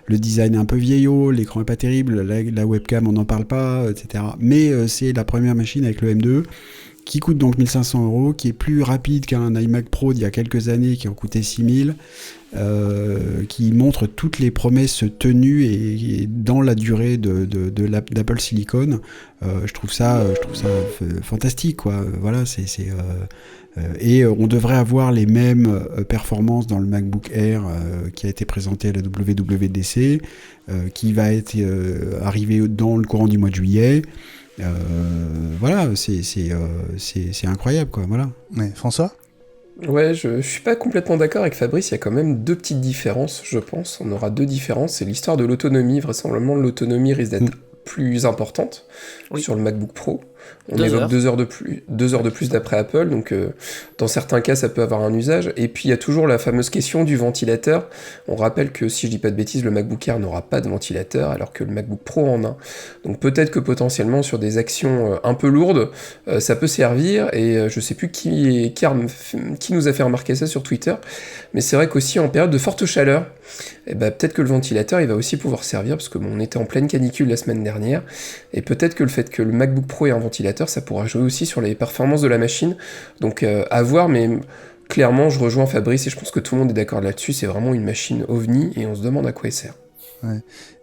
le design un peu vieillot, l'écran est pas terrible, la webcam on n'en parle pas, etc. Mais c'est la première machine avec le M2 qui coûte donc 1500 €, qui est plus rapide qu'un iMac Pro d'il y a quelques années qui en coûtait 6000, qui montre toutes les promesses tenues et dans la durée d'Apple Silicon. Je trouve ça fantastique, quoi. Voilà, et on devrait avoir les mêmes performances dans le MacBook Air qui a été présenté à la WWDC, qui va être arrivé dans le courant du mois de juillet. Voilà, c'est incroyable, quoi. Voilà. Ouais, François ? Ouais, je suis pas complètement d'accord avec Fabrice, il y a quand même 2 petites différences, je pense. On aura 2 différences, c'est l'histoire de l'autonomie, vraisemblablement l'autonomie risque d'être plus importante sur le MacBook Pro. On 2 évoque heures. 2 heures de plus d'après Apple, donc dans certains cas ça peut avoir un usage. Et puis il y a toujours la fameuse question du ventilateur. On rappelle que si je dis pas de bêtises, le MacBook Air n'aura pas de ventilateur alors que le MacBook Pro en a. Donc peut-être que potentiellement sur des actions un peu lourdes, ça peut servir. Et je sais plus qui nous a fait remarquer ça sur Twitter, mais c'est vrai qu'aussi en période de forte chaleur, peut-être que le ventilateur il va aussi pouvoir servir, parce que on était en pleine canicule la semaine dernière, et peut-être que le fait que le MacBook Pro ait un ventilateur, ça pourra jouer aussi sur les performances de la machine. Donc à voir, mais clairement je rejoins Fabrice et je pense que tout le monde est d'accord là-dessus, c'est vraiment une machine ovni et on se demande à quoi elle sert. Ouais.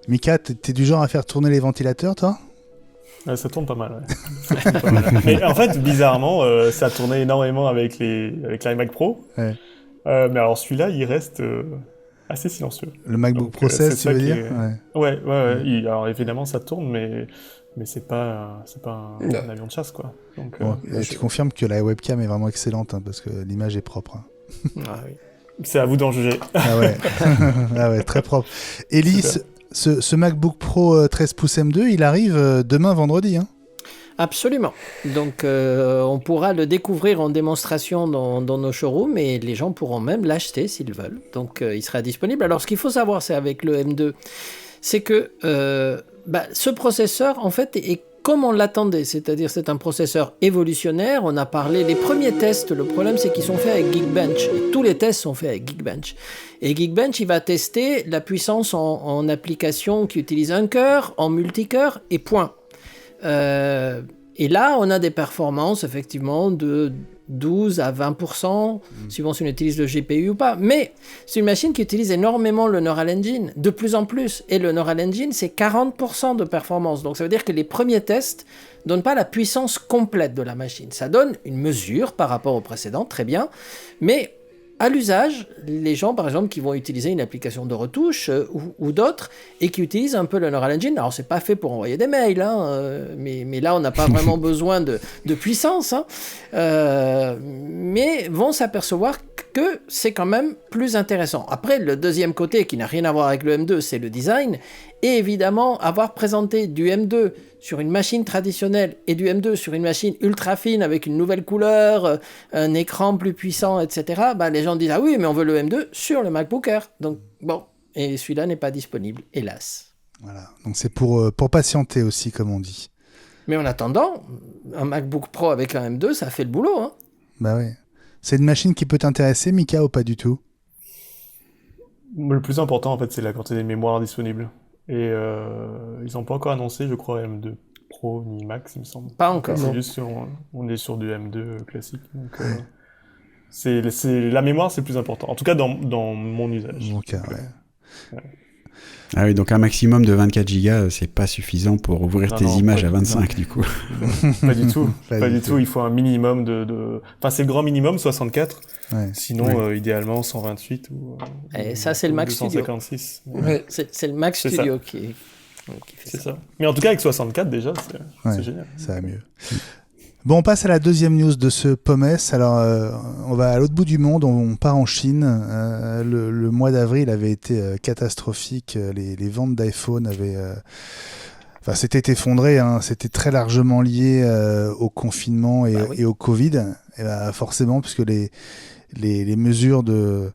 Mika, t'es du genre à faire tourner les ventilateurs, toi ? Ça tourne pas mal, ouais. Ça tourne pas mal. Mais en fait, bizarrement, ça tournait énormément avec l'iMac Pro. Ouais. Mais alors celui-là, il reste assez silencieux. Le MacBook Pro 16, tu veux dire ? Ouais. Alors évidemment, ça tourne, mais c'est pas un avion de chasse, quoi. Donc, tu confirmes que la webcam est vraiment excellente, hein, parce que l'image est propre. Hein. Ah oui. C'est à vous d'en juger. Ah ouais, ah ouais, très propre. Elise, ce MacBook Pro 13 pouces M2, il arrive demain vendredi, hein ? Absolument. Donc, on pourra le découvrir en démonstration dans nos showrooms et les gens pourront même l'acheter s'ils veulent. Donc, il sera disponible. Alors, ce qu'il faut savoir, c'est avec le M2, c'est que ce processeur, en fait, est comme on l'attendait. C'est-à-dire, c'est un processeur évolutionnaire. On a parlé, les premiers tests, le problème, c'est qu'ils sont faits avec Geekbench. Et tous les tests sont faits avec Geekbench. Et Geekbench, il va tester la puissance en application qui utilise un cœur, en multicœur et point. Et là, on a des performances, effectivement, de 12 à 20%, suivant si on utilise le GPU ou pas. Mais c'est une machine qui utilise énormément le Neural Engine, de plus en plus. Et le Neural Engine, c'est 40% de performance. Donc ça veut dire que les premiers tests ne donnent pas la puissance complète de la machine. Ça donne une mesure par rapport au précédent, très bien. Mais à l'usage, les gens, par exemple, qui vont utiliser une application de retouche ou d'autres, et qui utilisent un peu le Neural Engine, alors c'est pas fait pour envoyer des mails, hein, mais là on n'a pas vraiment besoin de puissance, hein, mais vont s'apercevoir que c'est quand même plus intéressant. Après, le deuxième côté, qui n'a rien à voir avec le M2, c'est le design, et évidemment, avoir présenté du M2 sur une machine traditionnelle et du M2 sur une machine ultra fine avec une nouvelle couleur, un écran plus puissant, etc., les gens disent « Ah oui, mais on veut le M2 sur le MacBook Air ». Donc, bon, et celui-là n'est pas disponible, hélas. Voilà, donc c'est pour patienter aussi, comme on dit. Mais en attendant, un MacBook Pro avec un M2, ça fait le boulot, hein. Bah ouais. C'est une machine qui peut t'intéresser, Mika, ou pas du tout ? Le plus important, en fait, c'est la quantité de mémoire disponible. Et ils n'ont pas encore annoncé, je crois, M2 Pro ni Max, il me semble. Pas encore. C'est juste on est sur du M2 classique. Donc, la mémoire, c'est le plus important. En tout cas, dans mon usage. Ok, ouais. Ah oui, donc un maximum de 24 Go, c'est pas suffisant pour ouvrir tes images à 25, du coup. Pas du tout. Pas du tout. Il faut un minimum de... Enfin, c'est le grand minimum, 64. Ouais. Sinon, idéalement, 128 ou... Et ça, c'est le Mac Studio. 256. Ouais. C'est le Mac Studio qui fait ça. C'est ça. Mais en tout cas, avec 64, déjà, c'est génial. Ça va mieux. Bon, on passe à la deuxième news de ce POMES. Alors, on va à l'autre bout du monde, on part en Chine. Le mois d'avril avait été catastrophique. Les ventes d'iPhone avaient... s'était effondré, hein. C'était très largement lié au confinement et au Covid. Et forcément, puisque les mesures de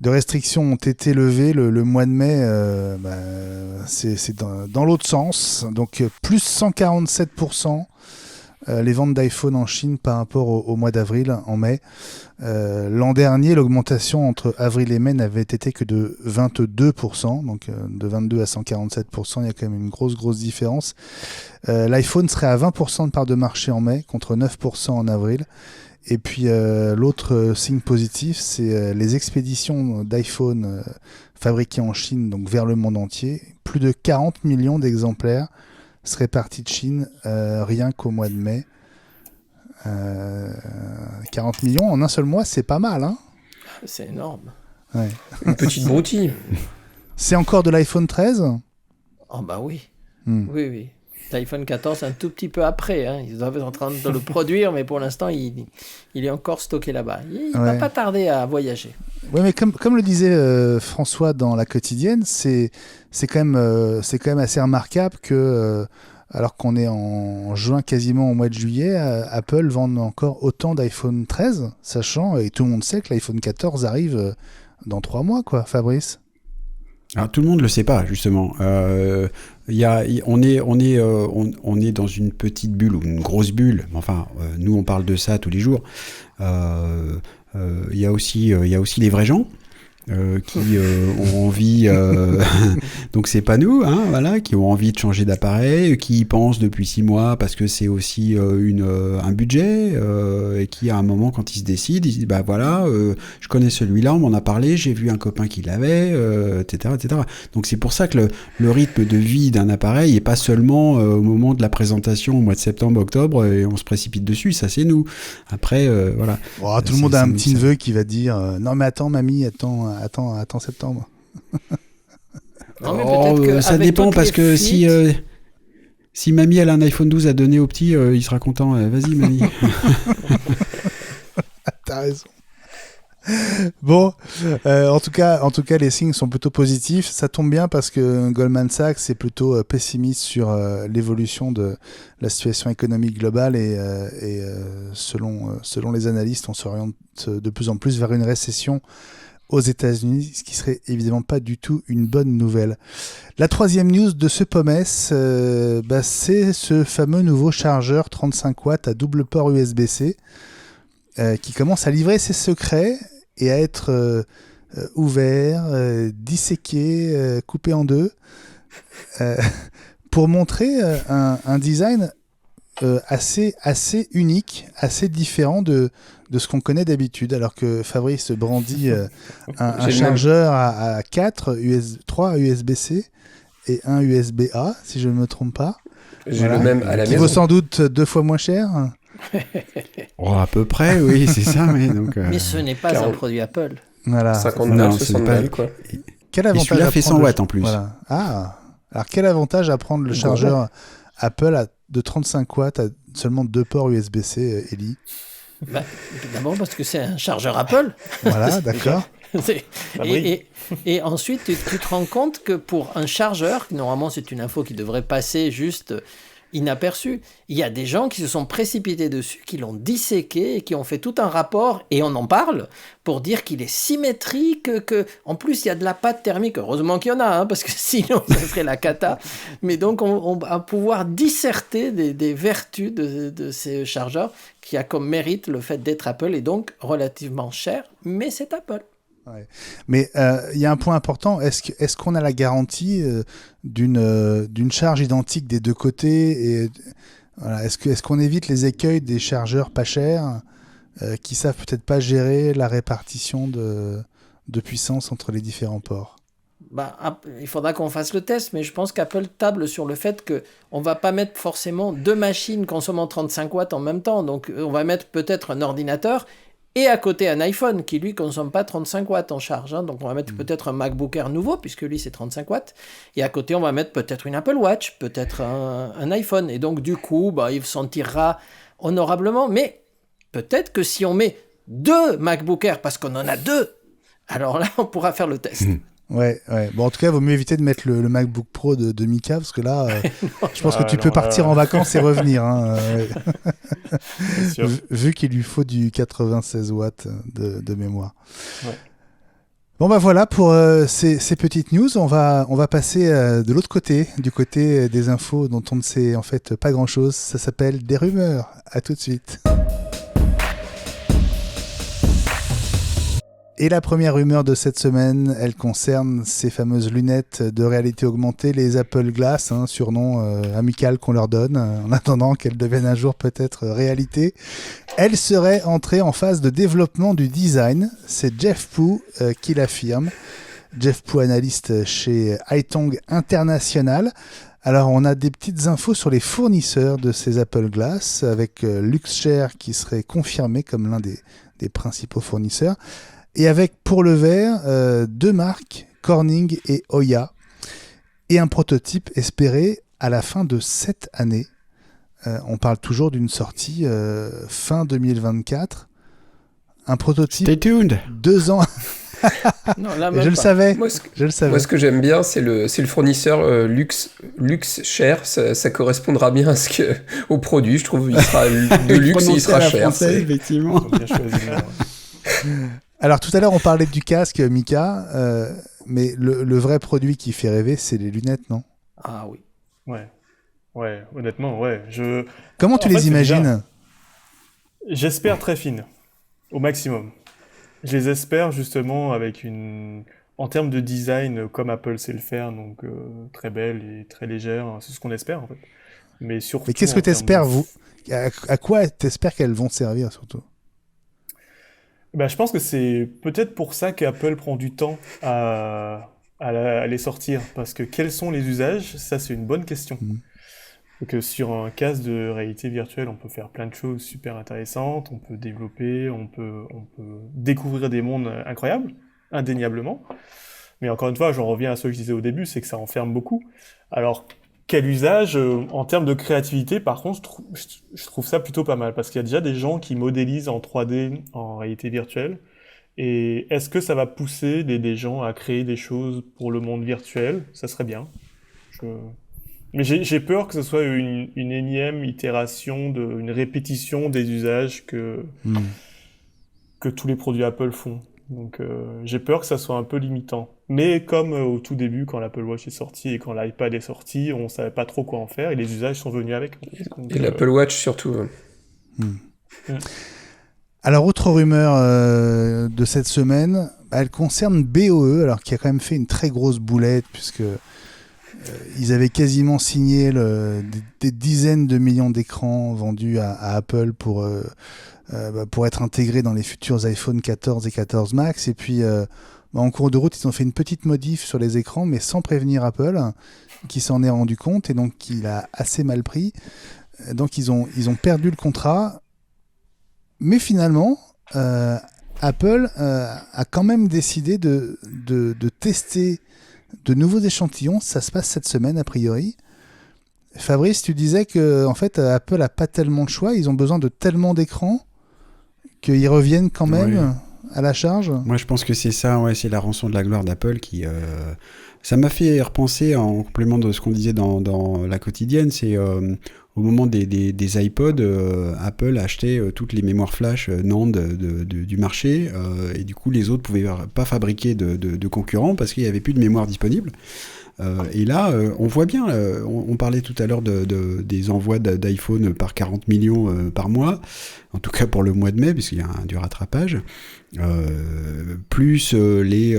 restriction ont été levées le mois de mai, c'est dans l'autre sens. Donc, plus 147%. Les ventes d'iPhone en Chine par rapport au mois d'avril, en mai. L'an dernier, l'augmentation entre avril et mai n'avait été que de 22%, donc de 22 à 147%, il y a quand même une grosse différence. L'iPhone serait à 20% de part de marché en mai, contre 9% en avril. Et puis l'autre signe positif, c'est les expéditions d'iPhone fabriquées en Chine, donc vers le monde entier. Plus de 40 millions d'exemplaires serait parti de Chine rien qu'au mois de mai. 40 millions en un seul mois, c'est pas mal, hein ? C'est énorme. Ouais. Une petite broutille. C'est encore de l'iPhone 13 ? Oh bah oui. Oui. L'iPhone 14 un tout petit peu après. Hein. Ils doivent être en train de le produire, mais pour l'instant, il est encore stocké là-bas. Il ne va pas tarder à voyager. Oui, mais comme le disait François dans La Quotidienne, c'est quand même assez remarquable que, alors qu'on est en juin, quasiment au mois de juillet, Apple vende encore autant d'iPhone 13, sachant, et tout le monde sait que l'iPhone 14 arrive dans 3 mois, quoi, Fabrice. Alors, tout le monde le sait pas, justement. On est dans une petite bulle ou une grosse bulle. Enfin, nous, on parle de ça tous les jours. Il y a aussi les vrais gens qui ont envie. Donc, c'est pas nous, hein, voilà, qui ont envie de changer d'appareil, qui y pensent depuis 6 mois parce que c'est aussi un budget et qui, à un moment, quand ils se décident, ils se disent bah voilà, je connais celui-là, on m'en a parlé, j'ai vu un copain qui l'avait, etc., etc. Donc, c'est pour ça que le rythme de vie d'un appareil est pas seulement au moment de la présentation au mois de septembre, octobre, et on se précipite dessus. Ça, c'est nous. Après, voilà. Oh, tout le monde a un petit neveu qui va dire non mais attends mamie, attends septembre. Non, mais ça dépend parce que si mamie elle a un iPhone 12 à donner au petit, il sera content. Vas-y mamie. T'as raison. Bon, en tout cas, les signes sont plutôt positifs. Ça tombe bien parce que Goldman Sachs est plutôt pessimiste sur l'évolution de la situation économique globale et selon les analystes, on s'oriente de plus en plus vers une récession aux États-Unis, ce qui serait évidemment pas du tout une bonne nouvelle. La troisième news de ce POMES, c'est ce fameux nouveau chargeur 35 watts à double port USB-C qui commence à livrer ses secrets et à être ouvert, disséqué, coupé en deux, pour montrer un design assez unique, assez différent de ce qu'on connaît d'habitude, alors que Fabrice brandit un chargeur à 3 USB-C et un USB-A, si je ne me trompe pas. J'ai le même à la maison. Qui vaut sans doute 2 fois moins cher. À peu près, oui, c'est ça. Mais ce n'est pas un produit Apple. Voilà. 50 balles, 60 balles, quoi. Quel avantage et celui-là fait 100 watts en plus. Voilà. Ah, alors quel avantage à prendre le chargeur Apple de 35 watts à seulement 2 ports USB-C, Ellie? D'abord parce que c'est un chargeur Apple. Voilà, d'accord. Et ensuite, tu te rends compte que pour un chargeur, normalement c'est une info qui devrait passer juste inaperçue, il y a des gens qui se sont précipités dessus, qui l'ont disséqué et qui ont fait tout un rapport, et on en parle, pour dire qu'il est symétrique, en plus il y a de la pâte thermique, heureusement qu'il y en a, parce que sinon ça serait la cata, mais donc on va pouvoir disserter des vertus de ces chargeurs, qui a comme mérite le fait d'être Apple, et donc relativement cher, mais c'est Apple. Ouais. Mais il y a un point important, est-ce qu'on a la garantie d'une charge identique des deux côtés et, voilà, est-ce qu'on évite les écueils des chargeurs pas chers qui savent peut-être pas gérer la répartition de puissance entre les différents ports? Il faudra qu'on fasse le test, mais je pense qu'Apple table sur le fait qu'on ne va pas mettre forcément 2 machines consommant 35 watts en même temps, donc on va mettre peut-être un ordinateur et à côté un iPhone qui lui consomme pas 35 watts en charge, hein. Donc on va mettre peut-être un MacBook Air nouveau puisque lui c'est 35 watts, et à côté on va mettre peut-être une Apple Watch, peut-être un iPhone, et donc du coup il s'en tirera honorablement, mais peut-être que si on met 2 MacBook Air parce qu'on en a 2, alors là on pourra faire le test. Ouais. Bon, en tout cas, il vaut mieux éviter de mettre le MacBook Pro de Mika, parce que là, je pense que tu peux partir en vacances et revenir. Hein, vu qu'il lui faut du 96 watts de mémoire. Ouais. Bon, voilà pour ces petites news. On va passer de l'autre côté, du côté des infos dont on ne sait en fait pas grand-chose. Ça s'appelle des rumeurs. À tout de suite. Et la première rumeur de cette semaine, elle concerne ces fameuses lunettes de réalité augmentée, les Apple Glass, surnom amical qu'on leur donne, en attendant qu'elles deviennent un jour peut-être réalité. Elles seraient entrées en phase de développement du design. C'est Jeff Pu qui l'affirme. Jeff Pu, analyste chez Haitong International. Alors, on a des petites infos sur les fournisseurs de ces Apple Glass, avec Luxshare qui serait confirmé comme l'un des principaux fournisseurs. Et avec, pour le verre, 2 marques, Corning et Hoya, et un prototype espéré à la fin de cette année. On parle toujours d'une sortie fin 2024. Un prototype. Stay tuned. 2 ans. Non, là, Je le savais. Moi, Je le savais. Moi, ce que j'aime bien, c'est le fournisseur luxe cher. Ça correspondra bien au produit. Je trouve il sera de luxe, il sera cher. Effectivement. Bien choisi, ouais. Alors tout à l'heure on parlait du casque, Mika, mais le vrai produit qui fait rêver, c'est les lunettes, non? Ah oui. Ouais, honnêtement, ouais. Comment tu En fait, les c'est imagines? bizarre. J'espère très fines, au maximum. Je les espère justement en termes de design, comme Apple sait le faire, donc très belle et très légère. C'est ce qu'on espère en fait. Mais surtout. Mais qu'est-ce que en termes t'espères, de- vous? À quoi t'espères qu'elles vont servir surtout? Bah, je pense que c'est peut-être pour ça qu'Apple prend du temps à les sortir. Parce que quels sont les usages? Ça, c'est une bonne question. Donc, sur un casque de réalité virtuelle, on peut faire plein de choses super intéressantes. On peut développer, on peut découvrir des mondes incroyables, indéniablement. Mais encore une fois, j'en reviens à ce que je disais au début, c'est que ça enferme beaucoup. Alors, quel usage en termes de créativité, par contre, je trouve ça plutôt pas mal, parce qu'il y a déjà des gens qui modélisent en 3D, en réalité virtuelle, et est-ce que ça va pousser des gens à créer des choses pour le monde virtuel? Ça serait bien. Mais j'ai peur que ce soit une énième itération, une répétition des usages que tous les produits Apple font. Donc j'ai peur que ça soit un peu limitant. Mais comme au tout début, quand l'Apple Watch est sorti et quand l'iPad est sorti, on savait pas trop quoi en faire et les usages sont venus avec. Donc, Et l'Apple Watch surtout. Alors, autre rumeur de cette semaine, elle concerne BOE, alors qui a quand même fait une très grosse boulette, puisque ils avaient quasiment signé des dizaines de millions d'écrans vendus à Apple pour être intégrés dans les futurs iPhone 14 et 14 Max. Et puis, en cours de route, ils ont fait une petite modif sur les écrans, mais sans prévenir Apple, qui s'en est rendu compte et donc il a assez mal pris. Donc, ils ont perdu le contrat. Mais finalement, Apple a quand même décidé de tester de nouveaux échantillons. Ça se passe cette semaine, a priori. Fabrice, tu disais que en fait, Apple n'a pas tellement de choix. Ils ont besoin de tellement d'écrans qu'ils reviennent quand même à la charge. Moi, je pense que c'est ça, c'est la rançon de la gloire d'Apple qui... Ça m'a fait repenser, en complément de ce qu'on disait dans la quotidienne, c'est au moment des iPods, Apple achetait toutes les mémoires flash NAND du marché, et du coup, les autres pouvaient pas fabriquer de concurrents parce qu'il n'y avait plus de mémoire disponible. Et là, on voit bien, on parlait tout à l'heure des envois d'iPhone par 40 millions par mois, en tout cas pour le mois de mai, puisqu'il y a du rattrapage, plus les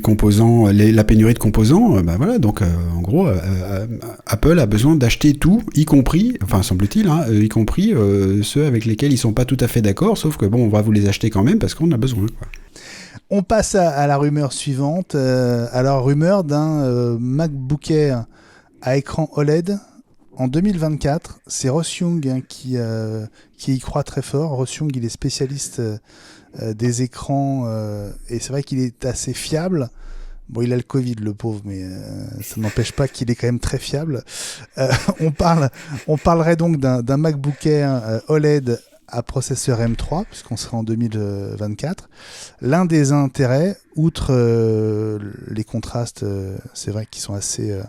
composants, la pénurie de composants, voilà, donc en gros, Apple a besoin d'acheter tout, y compris, enfin semble-t-il, y compris ceux avec lesquels ils sont pas tout à fait d'accord, sauf que bon, on va vous les acheter quand même parce qu'on a besoin, quoi. On passe à la rumeur suivante. Alors, rumeur d'un MacBook Air à écran OLED en 2024. C'est Ross Young qui y croit très fort. Ross Young, il est spécialiste des écrans et c'est vrai qu'il est assez fiable. Bon, il a le Covid, le pauvre, mais ça n'empêche pas qu'il est quand même très fiable. On parlerait donc d'un MacBook Air OLED à processeur M3, puisqu'on sera en 2024. L'un des intérêts, outre les contrastes, c'est vrai qu'ils sont assez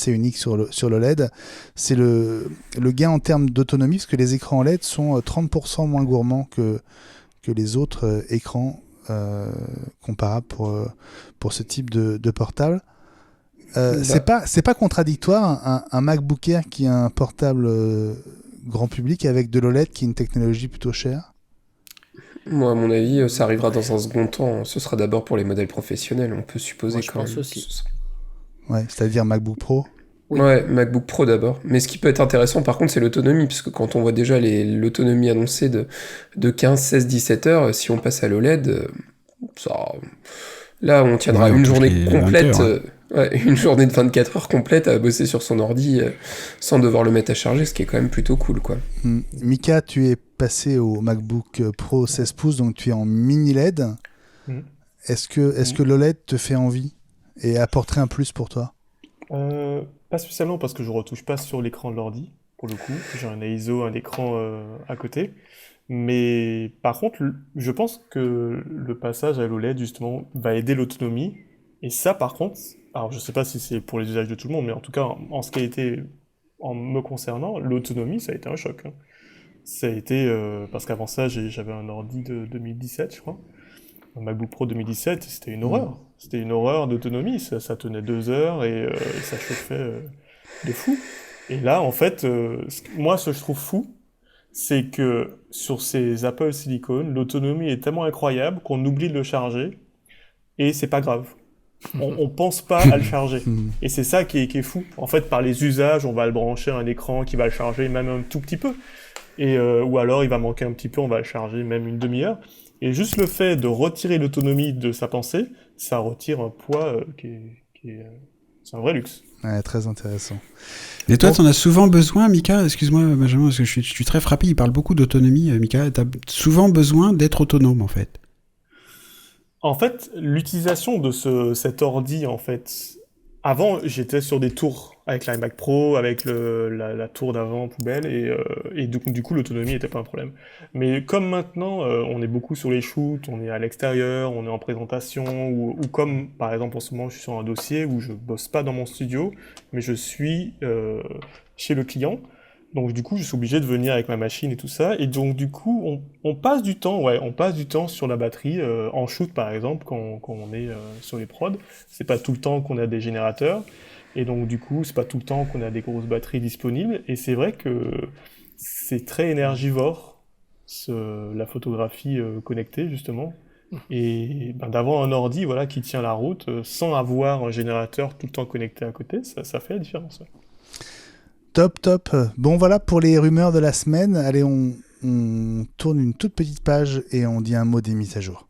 uniques sur l'OLED, c'est le gain en termes d'autonomie, parce que les écrans OLED sont 30% moins gourmands que les autres écrans comparables pour ce type de portable. C'est pas contradictoire, un MacBook Air qui a un portable grand public avec de l'OLED qui est une technologie plutôt chère? Moi, à mon avis, ça arrivera dans un second temps. Ce sera d'abord pour les modèles professionnels, on peut supposer. Moi, je pense aussi. Ouais, c'est-à-dire MacBook Pro? Oui. Ouais, MacBook Pro d'abord. Mais ce qui peut être intéressant, par contre, c'est l'autonomie, puisque quand on voit déjà l'autonomie annoncée de 15, 16, 17 heures, si on passe à l'OLED, là, on tiendra une journée complète, une journée de 24 heures complète à bosser sur son ordi sans devoir le mettre à charger, ce qui est quand même plutôt cool, quoi. Mika, tu es passé au MacBook Pro 16 pouces, donc tu es en mini LED. Est-ce que l'OLED te fait envie et apporterait un plus pour toi? Pas spécialement parce que je retouche pas sur l'écran de l'ordi, pour le coup. J'ai un ISO, un écran à côté. Mais par contre, je pense que le passage à l'OLED, justement, va aider l'autonomie. Et ça, par contre, alors je sais pas si c'est pour les usages de tout le monde, mais en tout cas, en ce qui a été, en me concernant, l'autonomie, ça a été un choc, hein. Ça a été, parce qu'avant ça, j'avais un ordi de 2017, je crois. Un MacBook Pro 2017, c'était une horreur. C'était une horreur d'autonomie. Ça tenait 2 heures et ça chauffait de fou. Et là, en fait, moi, ce que je trouve fou, c'est que sur ces Apple Silicon, l'autonomie est tellement incroyable qu'on oublie de le charger et c'est pas grave. On pense pas à le charger. Et c'est ça qui est fou. En fait, par les usages, on va le brancher à un écran qui va le charger même un tout petit peu. Et, ou alors, il va manquer un petit peu, on va le charger même une demi-heure. Et juste le fait de retirer l'autonomie de sa pensée, ça retire un poids c'est un vrai luxe. Ouais, très intéressant. Et toi, t'en as souvent besoin, Mika? Excuse-moi, Benjamin, parce que je suis très frappé. Il parle beaucoup d'autonomie, Mika. T'as souvent besoin d'être autonome, en fait. En fait, l'utilisation de cet ordi, en fait, avant, j'étais sur des tours avec l'iMac Pro, avec la tour d'avant poubelle, et du coup, l'autonomie n'était pas un problème. Mais comme maintenant, on est beaucoup sur les shoots, on est à l'extérieur, on est en présentation, ou comme, par exemple, en ce moment, je suis sur un dossier où je bosse pas dans mon studio, mais je suis chez le client. Donc du coup, je suis obligé de venir avec ma machine et tout ça. Et donc du coup, on passe du temps sur la batterie, en shoot par exemple, quand on est sur les prods. C'est pas tout le temps qu'on a des générateurs. Et donc du coup, c'est pas tout le temps qu'on a des grosses batteries disponibles. Et c'est vrai que c'est très énergivore, la photographie connectée justement. Et d'avoir un ordi qui tient la route, sans avoir un générateur tout le temps connecté à côté, ça fait la différence. Ouais. Top. Bon, voilà pour les rumeurs de la semaine. Allez, on tourne une toute petite page et on dit un mot des mises à jour.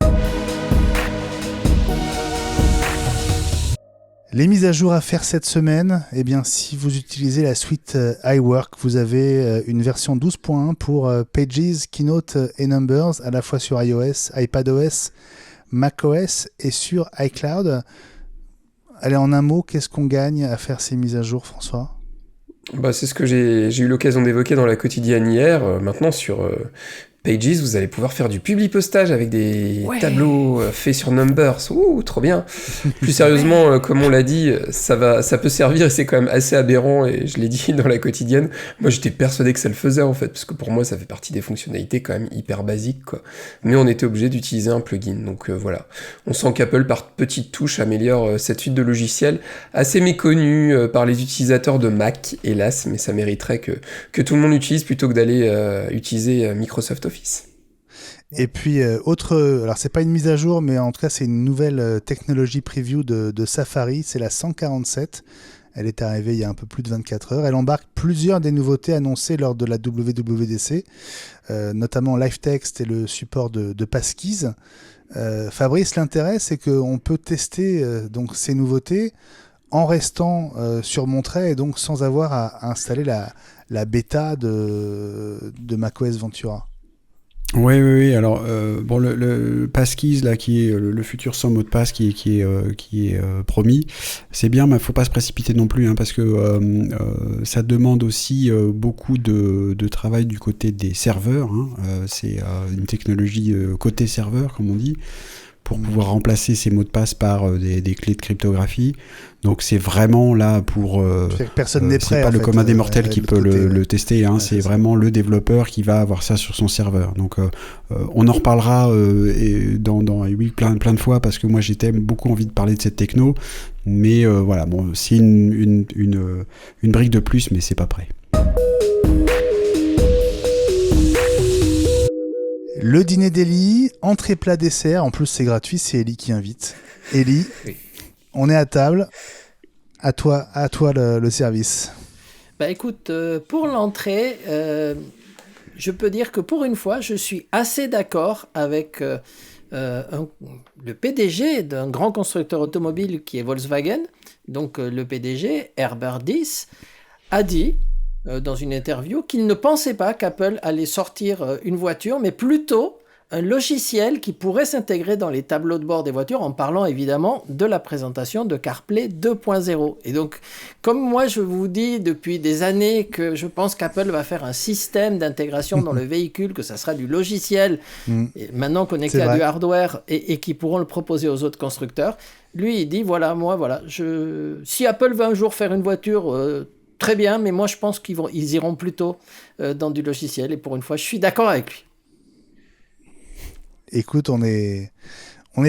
Les mises à jour à faire cette semaine, eh bien, si vous utilisez la suite iWork, vous avez une version 12.1 pour Pages, Keynote et Numbers, à la fois sur iOS, iPadOS, macOS et sur iCloud. Allez, en un mot, qu'est-ce qu'on gagne à faire ces mises à jour, François ? C'est ce que j'ai eu l'occasion d'évoquer dans la quotidienne hier. Maintenant, sur Pages, vous allez pouvoir faire du publipostage avec des tableaux faits sur Numbers. Ouh, trop bien. Plus sérieusement, comme on l'a dit, ça peut servir et c'est quand même assez aberrant, et je l'ai dit dans la quotidienne. Moi, j'étais persuadé que ça le faisait, en fait, parce que pour moi, ça fait partie des fonctionnalités quand même hyper basiques, quoi. Mais on était obligé d'utiliser un plugin, donc voilà. On sent qu'Apple, par petites touches, améliore cette suite de logiciels assez méconnue par les utilisateurs de Mac, hélas, mais ça mériterait que tout le monde utilise plutôt que d'aller utiliser Microsoft Office. Et puis, alors c'est pas une mise à jour, mais en tout cas, c'est une nouvelle technologie preview de Safari, c'est la 147. Elle est arrivée il y a un peu plus de 24 heures. Elle embarque plusieurs des nouveautés annoncées lors de la WWDC, notamment LiveText et le support de passkeys. Fabrice, l'intérêt, c'est qu'on peut tester donc ces nouveautés en restant sur mon trait et donc sans avoir à installer la bêta de macOS Ventura. Oui. Alors, le passkeys là, qui est le futur sans mot de passe qui est promis, c'est bien, mais faut pas se précipiter non plus, hein, parce que ça demande aussi beaucoup de travail du côté des serveurs. Hein. C'est une technologie côté serveur, comme on dit, pour pouvoir remplacer ces mots de passe par des clés de cryptographie. Donc c'est vraiment là pour... personne n'est prêt. C'est pas le commun des mortels qui peut le tester, hein, c'est vraiment le développeur qui va avoir ça sur son serveur. Donc on en reparlera plein de fois, parce que moi j'ai beaucoup envie de parler de cette techno, mais voilà, bon, c'est une brique de plus, mais c'est pas prêt. Le dîner d'Eli, entrée plat dessert, en plus c'est gratuit, c'est Eli qui invite. Eli, oui. On est à table, à toi le service. Écoute, pour l'entrée, je peux dire que pour une fois, je suis assez d'accord avec le PDG d'un grand constructeur automobile qui est Volkswagen. Donc le PDG, Herbert Diess, a dit dans une interview qu'il ne pensait pas qu'Apple allait sortir une voiture, mais plutôt un logiciel qui pourrait s'intégrer dans les tableaux de bord des voitures en parlant évidemment de la présentation de CarPlay 2.0. Et donc, comme moi je vous dis depuis des années que je pense qu'Apple va faire un système d'intégration dans le véhicule, que ça sera du logiciel, et maintenant connecté à du hardware et qui pourront le proposer aux autres constructeurs, lui il dit voilà, si Apple veut un jour faire une voiture... très bien, mais moi je pense qu'ils iront plutôt dans du logiciel, et pour une fois je suis d'accord avec lui. Écoute, on est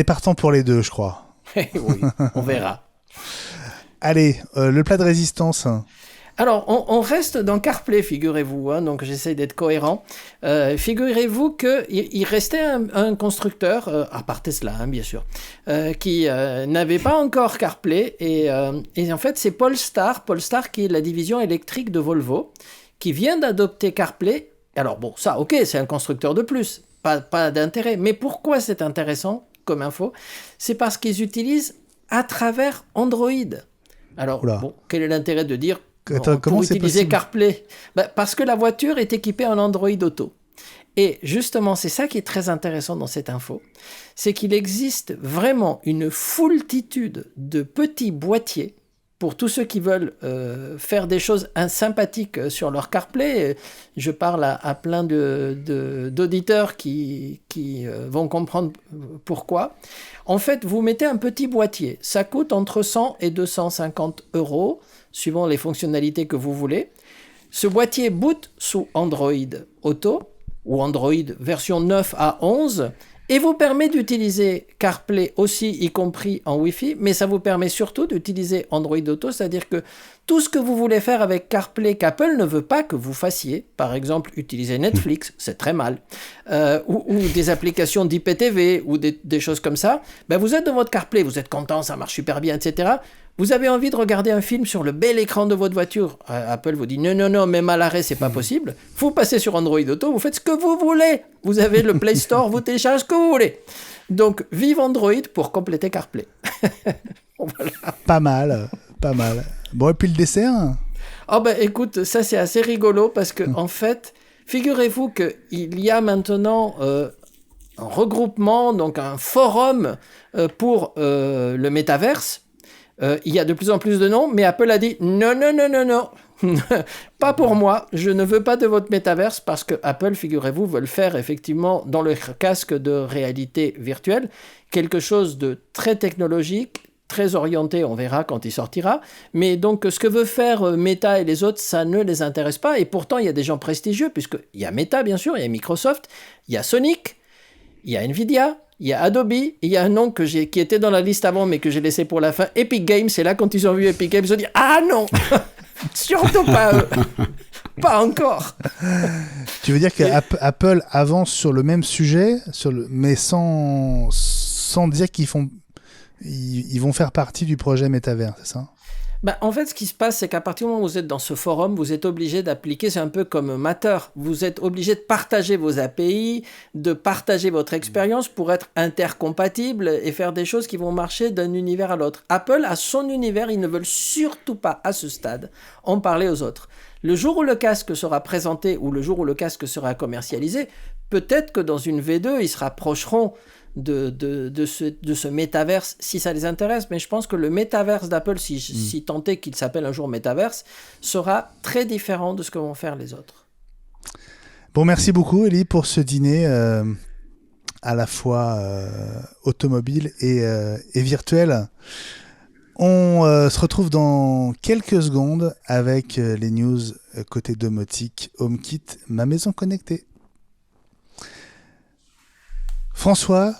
partant pour les deux, je crois. Oui, on verra. Allez, le plat de résistance. Alors, on reste dans CarPlay, figurez-vous, hein, donc j'essaie d'être cohérent. Figurez-vous qu'il restait un constructeur, à part Tesla, hein, bien sûr, qui n'avait pas encore CarPlay, et en fait, c'est Polestar qui est la division électrique de Volvo, qui vient d'adopter CarPlay. Alors bon, ça, ok, c'est un constructeur de plus, pas d'intérêt. Mais pourquoi c'est intéressant comme info ? C'est parce qu'ils utilisent à travers Android. Alors, bon, quel est l'intérêt de dire pour utiliser CarPlay ? Parce que la voiture est équipée en Android Auto. Et justement, c'est ça qui est très intéressant dans cette info, c'est qu'il existe vraiment une foultitude de petits boîtiers pour tous ceux qui veulent faire des choses sympathiques sur leur CarPlay. Je parle à plein d'auditeurs qui vont comprendre pourquoi. En fait, vous mettez un petit boîtier. Ça coûte entre 100 et 250 €, suivant les fonctionnalités que vous voulez. Ce boîtier boot sous Android Auto, ou Android version 9 à 11, et vous permet d'utiliser CarPlay aussi, y compris en Wi-Fi, mais ça vous permet surtout d'utiliser Android Auto, c'est-à-dire que tout ce que vous voulez faire avec CarPlay qu'Apple ne veut pas que vous fassiez, par exemple utiliser Netflix, c'est très mal, ou des applications d'IPTV, ou des choses comme ça, vous êtes dans votre CarPlay, vous êtes content, ça marche super bien, etc. Vous avez envie de regarder un film sur le bel écran de votre voiture. Apple vous dit non, même à l'arrêt, c'est pas possible. Vous passez sur Android Auto, vous faites ce que vous voulez. Vous avez le Play Store, vous téléchargez ce que vous voulez. Donc, vive Android pour compléter CarPlay. Voilà. Pas mal. Bon, et puis le dessert ? Écoute, ça c'est assez rigolo parce que, en fait, figurez-vous qu'il y a maintenant un regroupement, donc un forum pour le métaverse. Il y a de plus en plus de noms, mais Apple a dit non, pas pour moi, je ne veux pas de votre métaverse, parce que Apple, figurez-vous, veut le faire effectivement dans le casque de réalité virtuelle, quelque chose de très technologique, très orienté, on verra quand il sortira, mais donc ce que veut faire Meta et les autres, ça ne les intéresse pas, et pourtant il y a des gens prestigieux, puisqu'il y a Meta bien sûr, il y a Microsoft, il y a Sonic, il y a Nvidia, il y a Adobe, il y a un nom qui était dans la liste avant, mais que j'ai laissé pour la fin, Epic Games. C'est là, quand ils ont vu Epic Games, ils ont dit « Ah non, surtout pas eux, pas encore !» Tu veux dire qu'Apple avance sur le même sujet, mais sans dire qu'ils vont faire partie du projet Metaverse, c'est ça ? En fait, ce qui se passe, c'est qu'à partir du moment où vous êtes dans ce forum, vous êtes obligé d'appliquer, c'est un peu comme Matter, vous êtes obligé de partager vos API, de partager votre expérience pour être intercompatible et faire des choses qui vont marcher d'un univers à l'autre. Apple a son univers, ils ne veulent surtout pas, à ce stade, en parler aux autres. Le jour où le casque sera présenté ou le jour où le casque sera commercialisé, peut-être que dans une V2, ils se rapprocheront de ce métaverse si ça les intéresse, mais je pense que le métaverse d'Apple, si tant est qu'il s'appelle un jour métaverse, sera très différent de ce que vont faire les autres. Bon, merci beaucoup Elie pour ce dîner à la fois automobile et virtuel. On se retrouve dans quelques secondes avec les news côté domotique, HomeKit, ma maison connectée. François,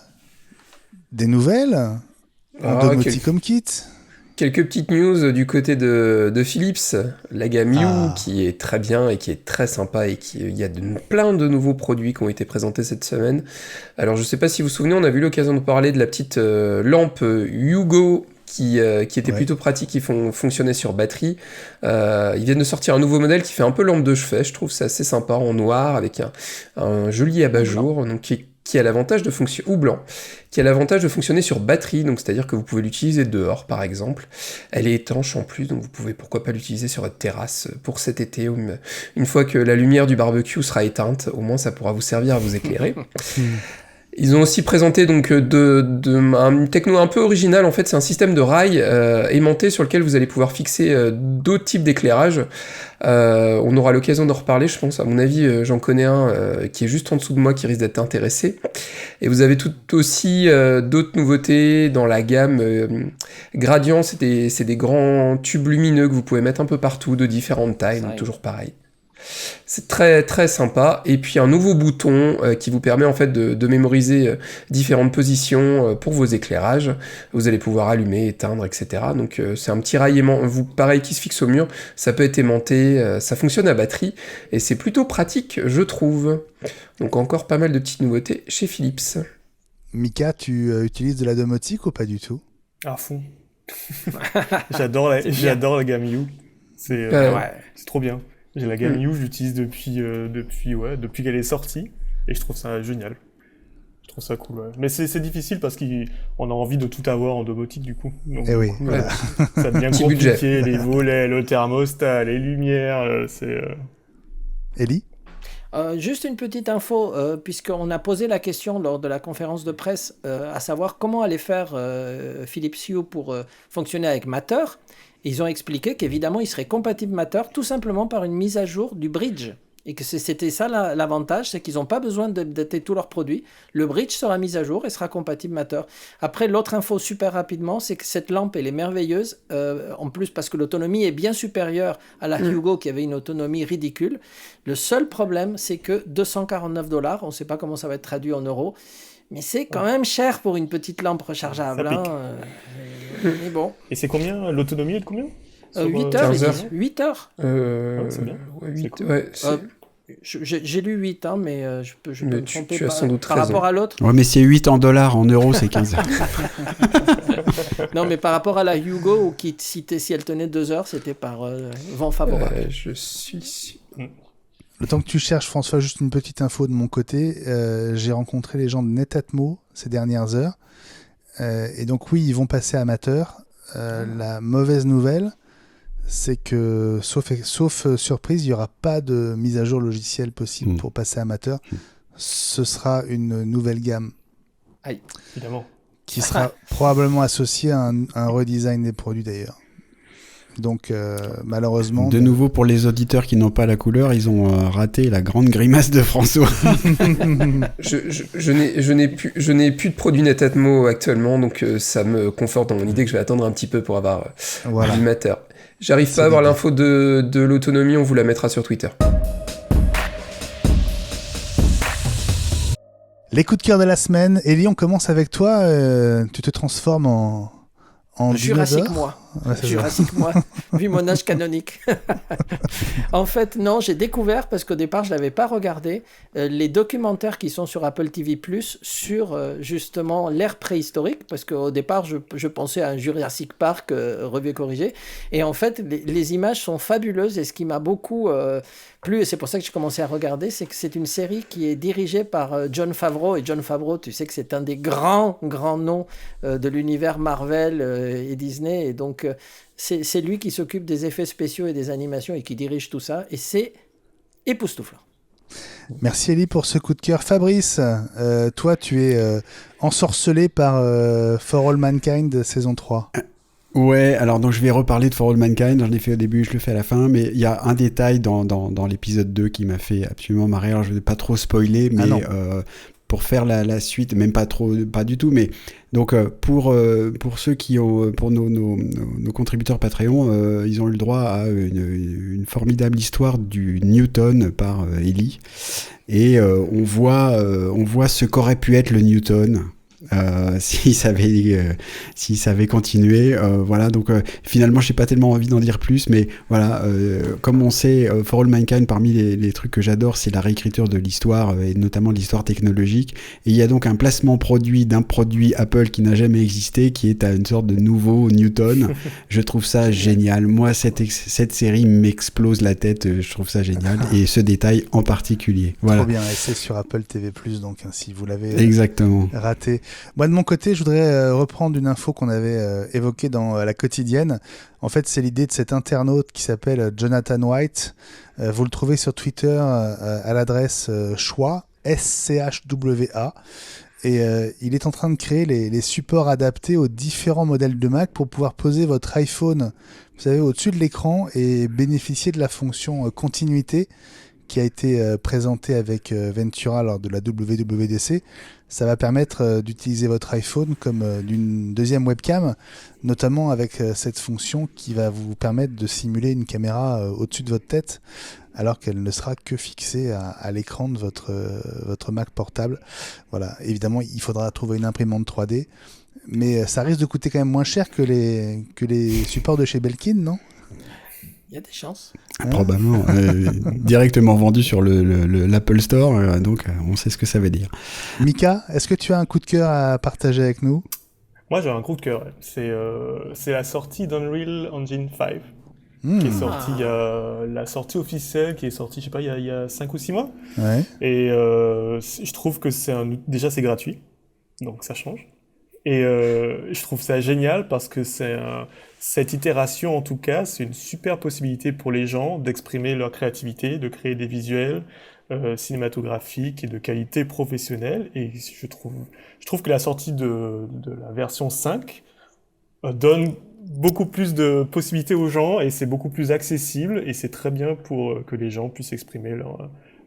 des nouvelles domotique HomeKit? Quelques petites news du côté de Philips, la gamme Hue qui est très bien et qui est très sympa, et il y a plein de nouveaux produits qui ont été présentés cette semaine. Alors je sais pas si vous vous souvenez, on a eu l'occasion de parler de la petite lampe Hugo qui était plutôt pratique, qui fonctionnait sur batterie. Ils viennent de sortir un nouveau modèle qui fait un peu lampe de chevet, je trouve ça assez sympa, en noir, avec un joli abat-jour, donc qui a l'avantage de fonctionner, ou blanc, qui a l'avantage de fonctionner sur batterie, donc c'est-à-dire que vous pouvez l'utiliser dehors, par exemple. Elle est étanche en plus, donc vous pouvez pourquoi pas l'utiliser sur votre terrasse pour cet été, une fois que la lumière du barbecue sera éteinte, au moins ça pourra vous servir à vous éclairer. Ils ont aussi présenté donc une techno un peu originale. En fait, c'est un système de rails aimanté sur lequel vous allez pouvoir fixer d'autres types d'éclairage. On aura l'occasion d'en reparler, je pense. À mon avis, j'en connais un qui est juste en dessous de moi qui risque d'être intéressé. Et vous avez tout aussi d'autres nouveautés dans la gamme. Gradient, c'est des grands tubes lumineux que vous pouvez mettre un peu partout, de différentes tailles, donc toujours pareil. C'est très très sympa. Et puis un nouveau bouton qui vous permet en fait de mémoriser différentes positions pour vos éclairages. Vous allez pouvoir allumer, éteindre, etc. Donc c'est un petit rail pareil qui se fixe au mur. Ça peut être aimanté, ça fonctionne à batterie et c'est plutôt pratique, je trouve. Donc encore pas mal de petites nouveautés chez Philips. Mika, tu utilises de la domotique ou pas du tout? À fond. J'adore la gamme You. C'est trop bien. J'ai la gamme You, je l'utilise depuis qu'elle est sortie, et je trouve ça génial. Je trouve ça cool, ouais. Mais c'est difficile parce qu'on a envie de tout avoir en domotique, du coup. Donc, oui, voilà. Ça devient compliqué, les volets, le thermostat, les lumières, Ellie? Juste une petite info, puisqu'on a posé la question lors de la conférence de presse, à savoir comment allait faire Philips Hue pour fonctionner avec Matter. Ils ont expliqué qu'évidemment, il serait compatible Matter tout simplement par une mise à jour du bridge. Et que c'était ça l'avantage, c'est qu'ils n'ont pas besoin d'updater tous leurs produits. Le bridge sera mis à jour et sera compatible Matter. Après, l'autre info super rapidement, c'est que cette lampe, elle est merveilleuse. En plus, parce que l'autonomie est bien supérieure à la Hugo qui avait une autonomie ridicule. Le seul problème, c'est que $249, on ne sait pas comment ça va être traduit en euros, mais c'est quand même cher pour une petite lampe rechargeable. Mais bon. Et c'est combien? L'autonomie est de combien? 8 heures, 8 heures. C'est bien. 8, cool. ouais, j'ai lu 8, hein, mais je peux me tromper tu as sans doute par raison. rapport à l'autre. Ouais, mais c'est 8 en dollars, en euros, c'est 15 heures. Non, mais par rapport à la Hugo, si elle tenait 2 heures, c'était par vent favorable. Je suis... Le temps que tu cherches, François, juste une petite info de mon côté. J'ai rencontré les gens de Netatmo ces dernières heures. Et donc oui, ils vont passer à Matter. La mauvaise nouvelle, c'est que, sauf surprise, il n'y aura pas de mise à jour logicielle possible pour passer à Matter. Ce sera une nouvelle gamme. Aïe. Évidemment. Qui sera probablement associée à un redesign des produits d'ailleurs. Donc malheureusement... De nouveau, pour les auditeurs qui n'ont pas la couleur, ils ont raté la grande grimace de François. Je n'ai plus de produits Netatmo actuellement, donc ça me conforte dans mon idée que je vais attendre un petit peu pour avoir du Matter. J'arrive pas à avoir l'info de l'autonomie, on vous la mettra sur Twitter. Les coups de cœur de la semaine. Ellie, on commence avec toi. Tu te transformes en Jurassic moi. Ouais, Jurassic moi, vu mon âge canonique. En fait, non, j'ai découvert, parce qu'au départ, je ne l'avais pas regardé, les documentaires qui sont sur Apple TV+, sur justement l'ère préhistorique, parce qu'au départ, je pensais à un Jurassic Park revu et corrigé. Et en fait, les images sont fabuleuses, et ce qui m'a beaucoup plu, et c'est pour ça que j'ai commencé à regarder, c'est que c'est une série qui est dirigée par Jon Favreau. Et Jon Favreau, tu sais que c'est un des grands noms de l'univers Marvel et Disney, et donc c'est lui qui s'occupe des effets spéciaux et des animations et qui dirige tout ça, et c'est époustouflant. Merci Ellie pour ce coup de cœur. Fabrice, toi tu es ensorcelé par For All Mankind saison 3. Ouais, alors donc je vais reparler de For All Mankind, j'en ai fait au début, je le fais à la fin, mais il y a un détail dans l'épisode 2 qui m'a fait absolument marrer, alors je vais pas trop spoiler, mais pour faire la suite, même pas du tout, mais donc pour ceux qui ont, pour nos contributeurs Patreon, ils ont eu le droit à une formidable histoire du Newton par Ellie, et on voit ce qu'aurait pu être le Newton. S'il savait continuer, voilà, donc finalement j'ai pas tellement envie d'en dire plus, mais voilà, comme on sait, For All Mankind, parmi les trucs que j'adore, c'est la réécriture de l'histoire, et notamment de l'histoire technologique, et il y a donc un placement produit d'un produit Apple qui n'a jamais existé, qui est à une sorte de nouveau Newton. Je trouve ça génial, moi cette série m'explose la tête, je trouve ça génial, et ce détail en particulier, voilà. Trop bien, et c'est sur Apple TV+, donc hein, si vous l'avez exactement raté. Moi, de mon côté, je voudrais reprendre une info qu'on avait évoquée dans la quotidienne. En fait, c'est l'idée de cet internaute qui s'appelle Jonathan White. Vous le trouvez sur Twitter à l'adresse Schwa, SCHWA. Et il est en train de créer les supports adaptés aux différents modèles de Mac pour pouvoir poser votre iPhone, vous savez, au-dessus de l'écran et bénéficier de la fonction continuité qui a été présentée avec Ventura lors de la WWDC. Ça va permettre d'utiliser votre iPhone comme d'une deuxième webcam, notamment avec cette fonction qui va vous permettre de simuler une caméra au-dessus de votre tête, alors qu'elle ne sera que fixée à l'écran de votre Mac portable. Voilà. Évidemment, il faudra trouver une imprimante 3D, mais ça risque de coûter quand même moins cher que les supports de chez Belkin, non ? Il y a des chances. Probablement. Directement vendu sur l'Apple Store, donc on sait ce que ça veut dire. Mika, est-ce que tu as un coup de cœur à partager avec nous ? Moi, j'ai un coup de cœur. C'est la sortie d'Unreal Engine 5. Qui est sortie, la sortie officielle qui est sortie, je sais pas, il y a 5 ou 6 mois. Ouais. Et je trouve que déjà c'est gratuit, donc ça change. Et je trouve ça génial parce que cette itération, en tout cas, c'est une super possibilité pour les gens d'exprimer leur créativité, de créer des visuels cinématographiques et de qualité professionnelle. Et je trouve que la sortie de la version 5 donne beaucoup plus de possibilités aux gens et c'est beaucoup plus accessible et c'est très bien pour que les gens puissent exprimer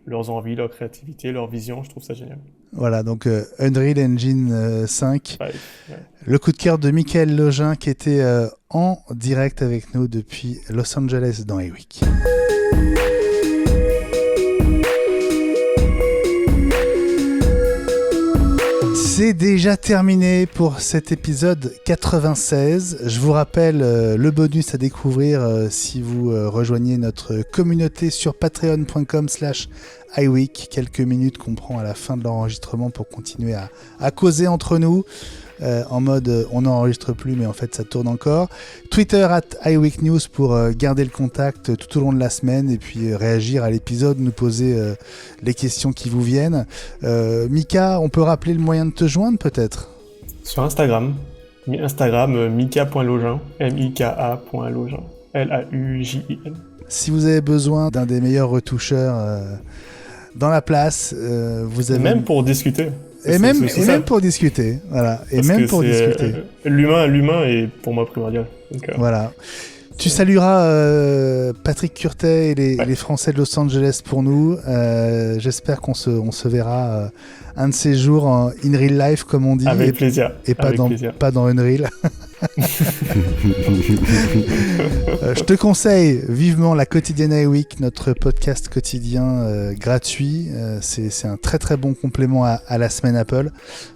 leurs envies, leur créativité, leur vision. Je trouve ça génial. Voilà, donc Unreal Engine 5. Ouais. Le coup de cœur de Michael Login qui était en direct avec nous depuis Los Angeles dans iWeek. C'est déjà terminé pour cet épisode 96. Je vous rappelle le bonus à découvrir si vous rejoignez notre communauté sur patreon.com/iWeek. Quelques minutes qu'on prend à la fin de l'enregistrement pour continuer à causer entre nous. En mode on n'enregistre plus mais en fait ça tourne encore. Twitter @iWeekNews pour garder le contact tout au long de la semaine et puis réagir à l'épisode, nous poser les questions qui vous viennent. Mika, on peut rappeler le moyen de te joindre peut-être ? Sur Instagram, mika.login, mika.login, Laujin. Si vous avez besoin d'un des meilleurs retoucheurs dans la place, vous avez... Même pour discuter. Et même pour discuter, voilà. Et parce même pour discuter. L'humain est pour moi primordial. Donc, voilà. Tu salueras Patrick Curtet et les Français de Los Angeles pour nous. J'espère qu'on se verra un de ces jours in real life, comme on dit. Avec plaisir. Et pas dans Unreal. Je te conseille vivement la quotidienne iWeek, notre podcast quotidien gratuit. C'est un très très bon complément à la semaine Apple.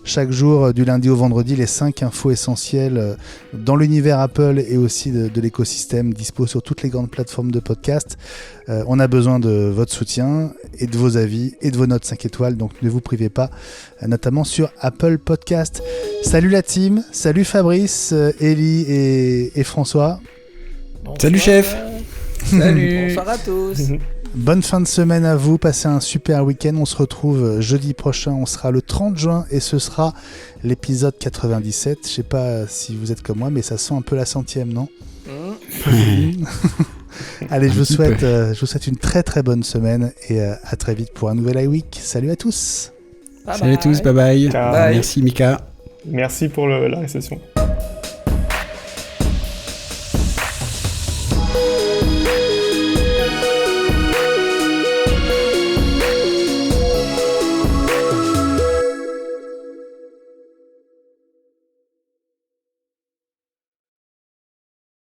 Chaque jour, du lundi au vendredi, les 5 infos essentielles dans l'univers Apple et aussi de l'écosystème dispo sur toutes les grandes plateformes de podcast. On a besoin de votre soutien et de vos avis et de vos notes 5 étoiles, donc ne vous privez pas, notamment sur Apple Podcast. Salut la team, salut Fabrice, Ellie et François. Bonsoir. Salut chef. Salut. Bonsoir à tous. Bonne fin de semaine à vous, passez un super week-end. On se retrouve jeudi prochain, on sera le 30 juin et ce sera l'épisode 97. Je sais pas si vous êtes comme moi, mais ça sent un peu la 100e, non ? Allez, je vous souhaite une très très bonne semaine et à très vite pour un nouvel iWeek. Salut à tous. Salut à tous, bye bye. Bye. Merci Mika. Merci pour la réception.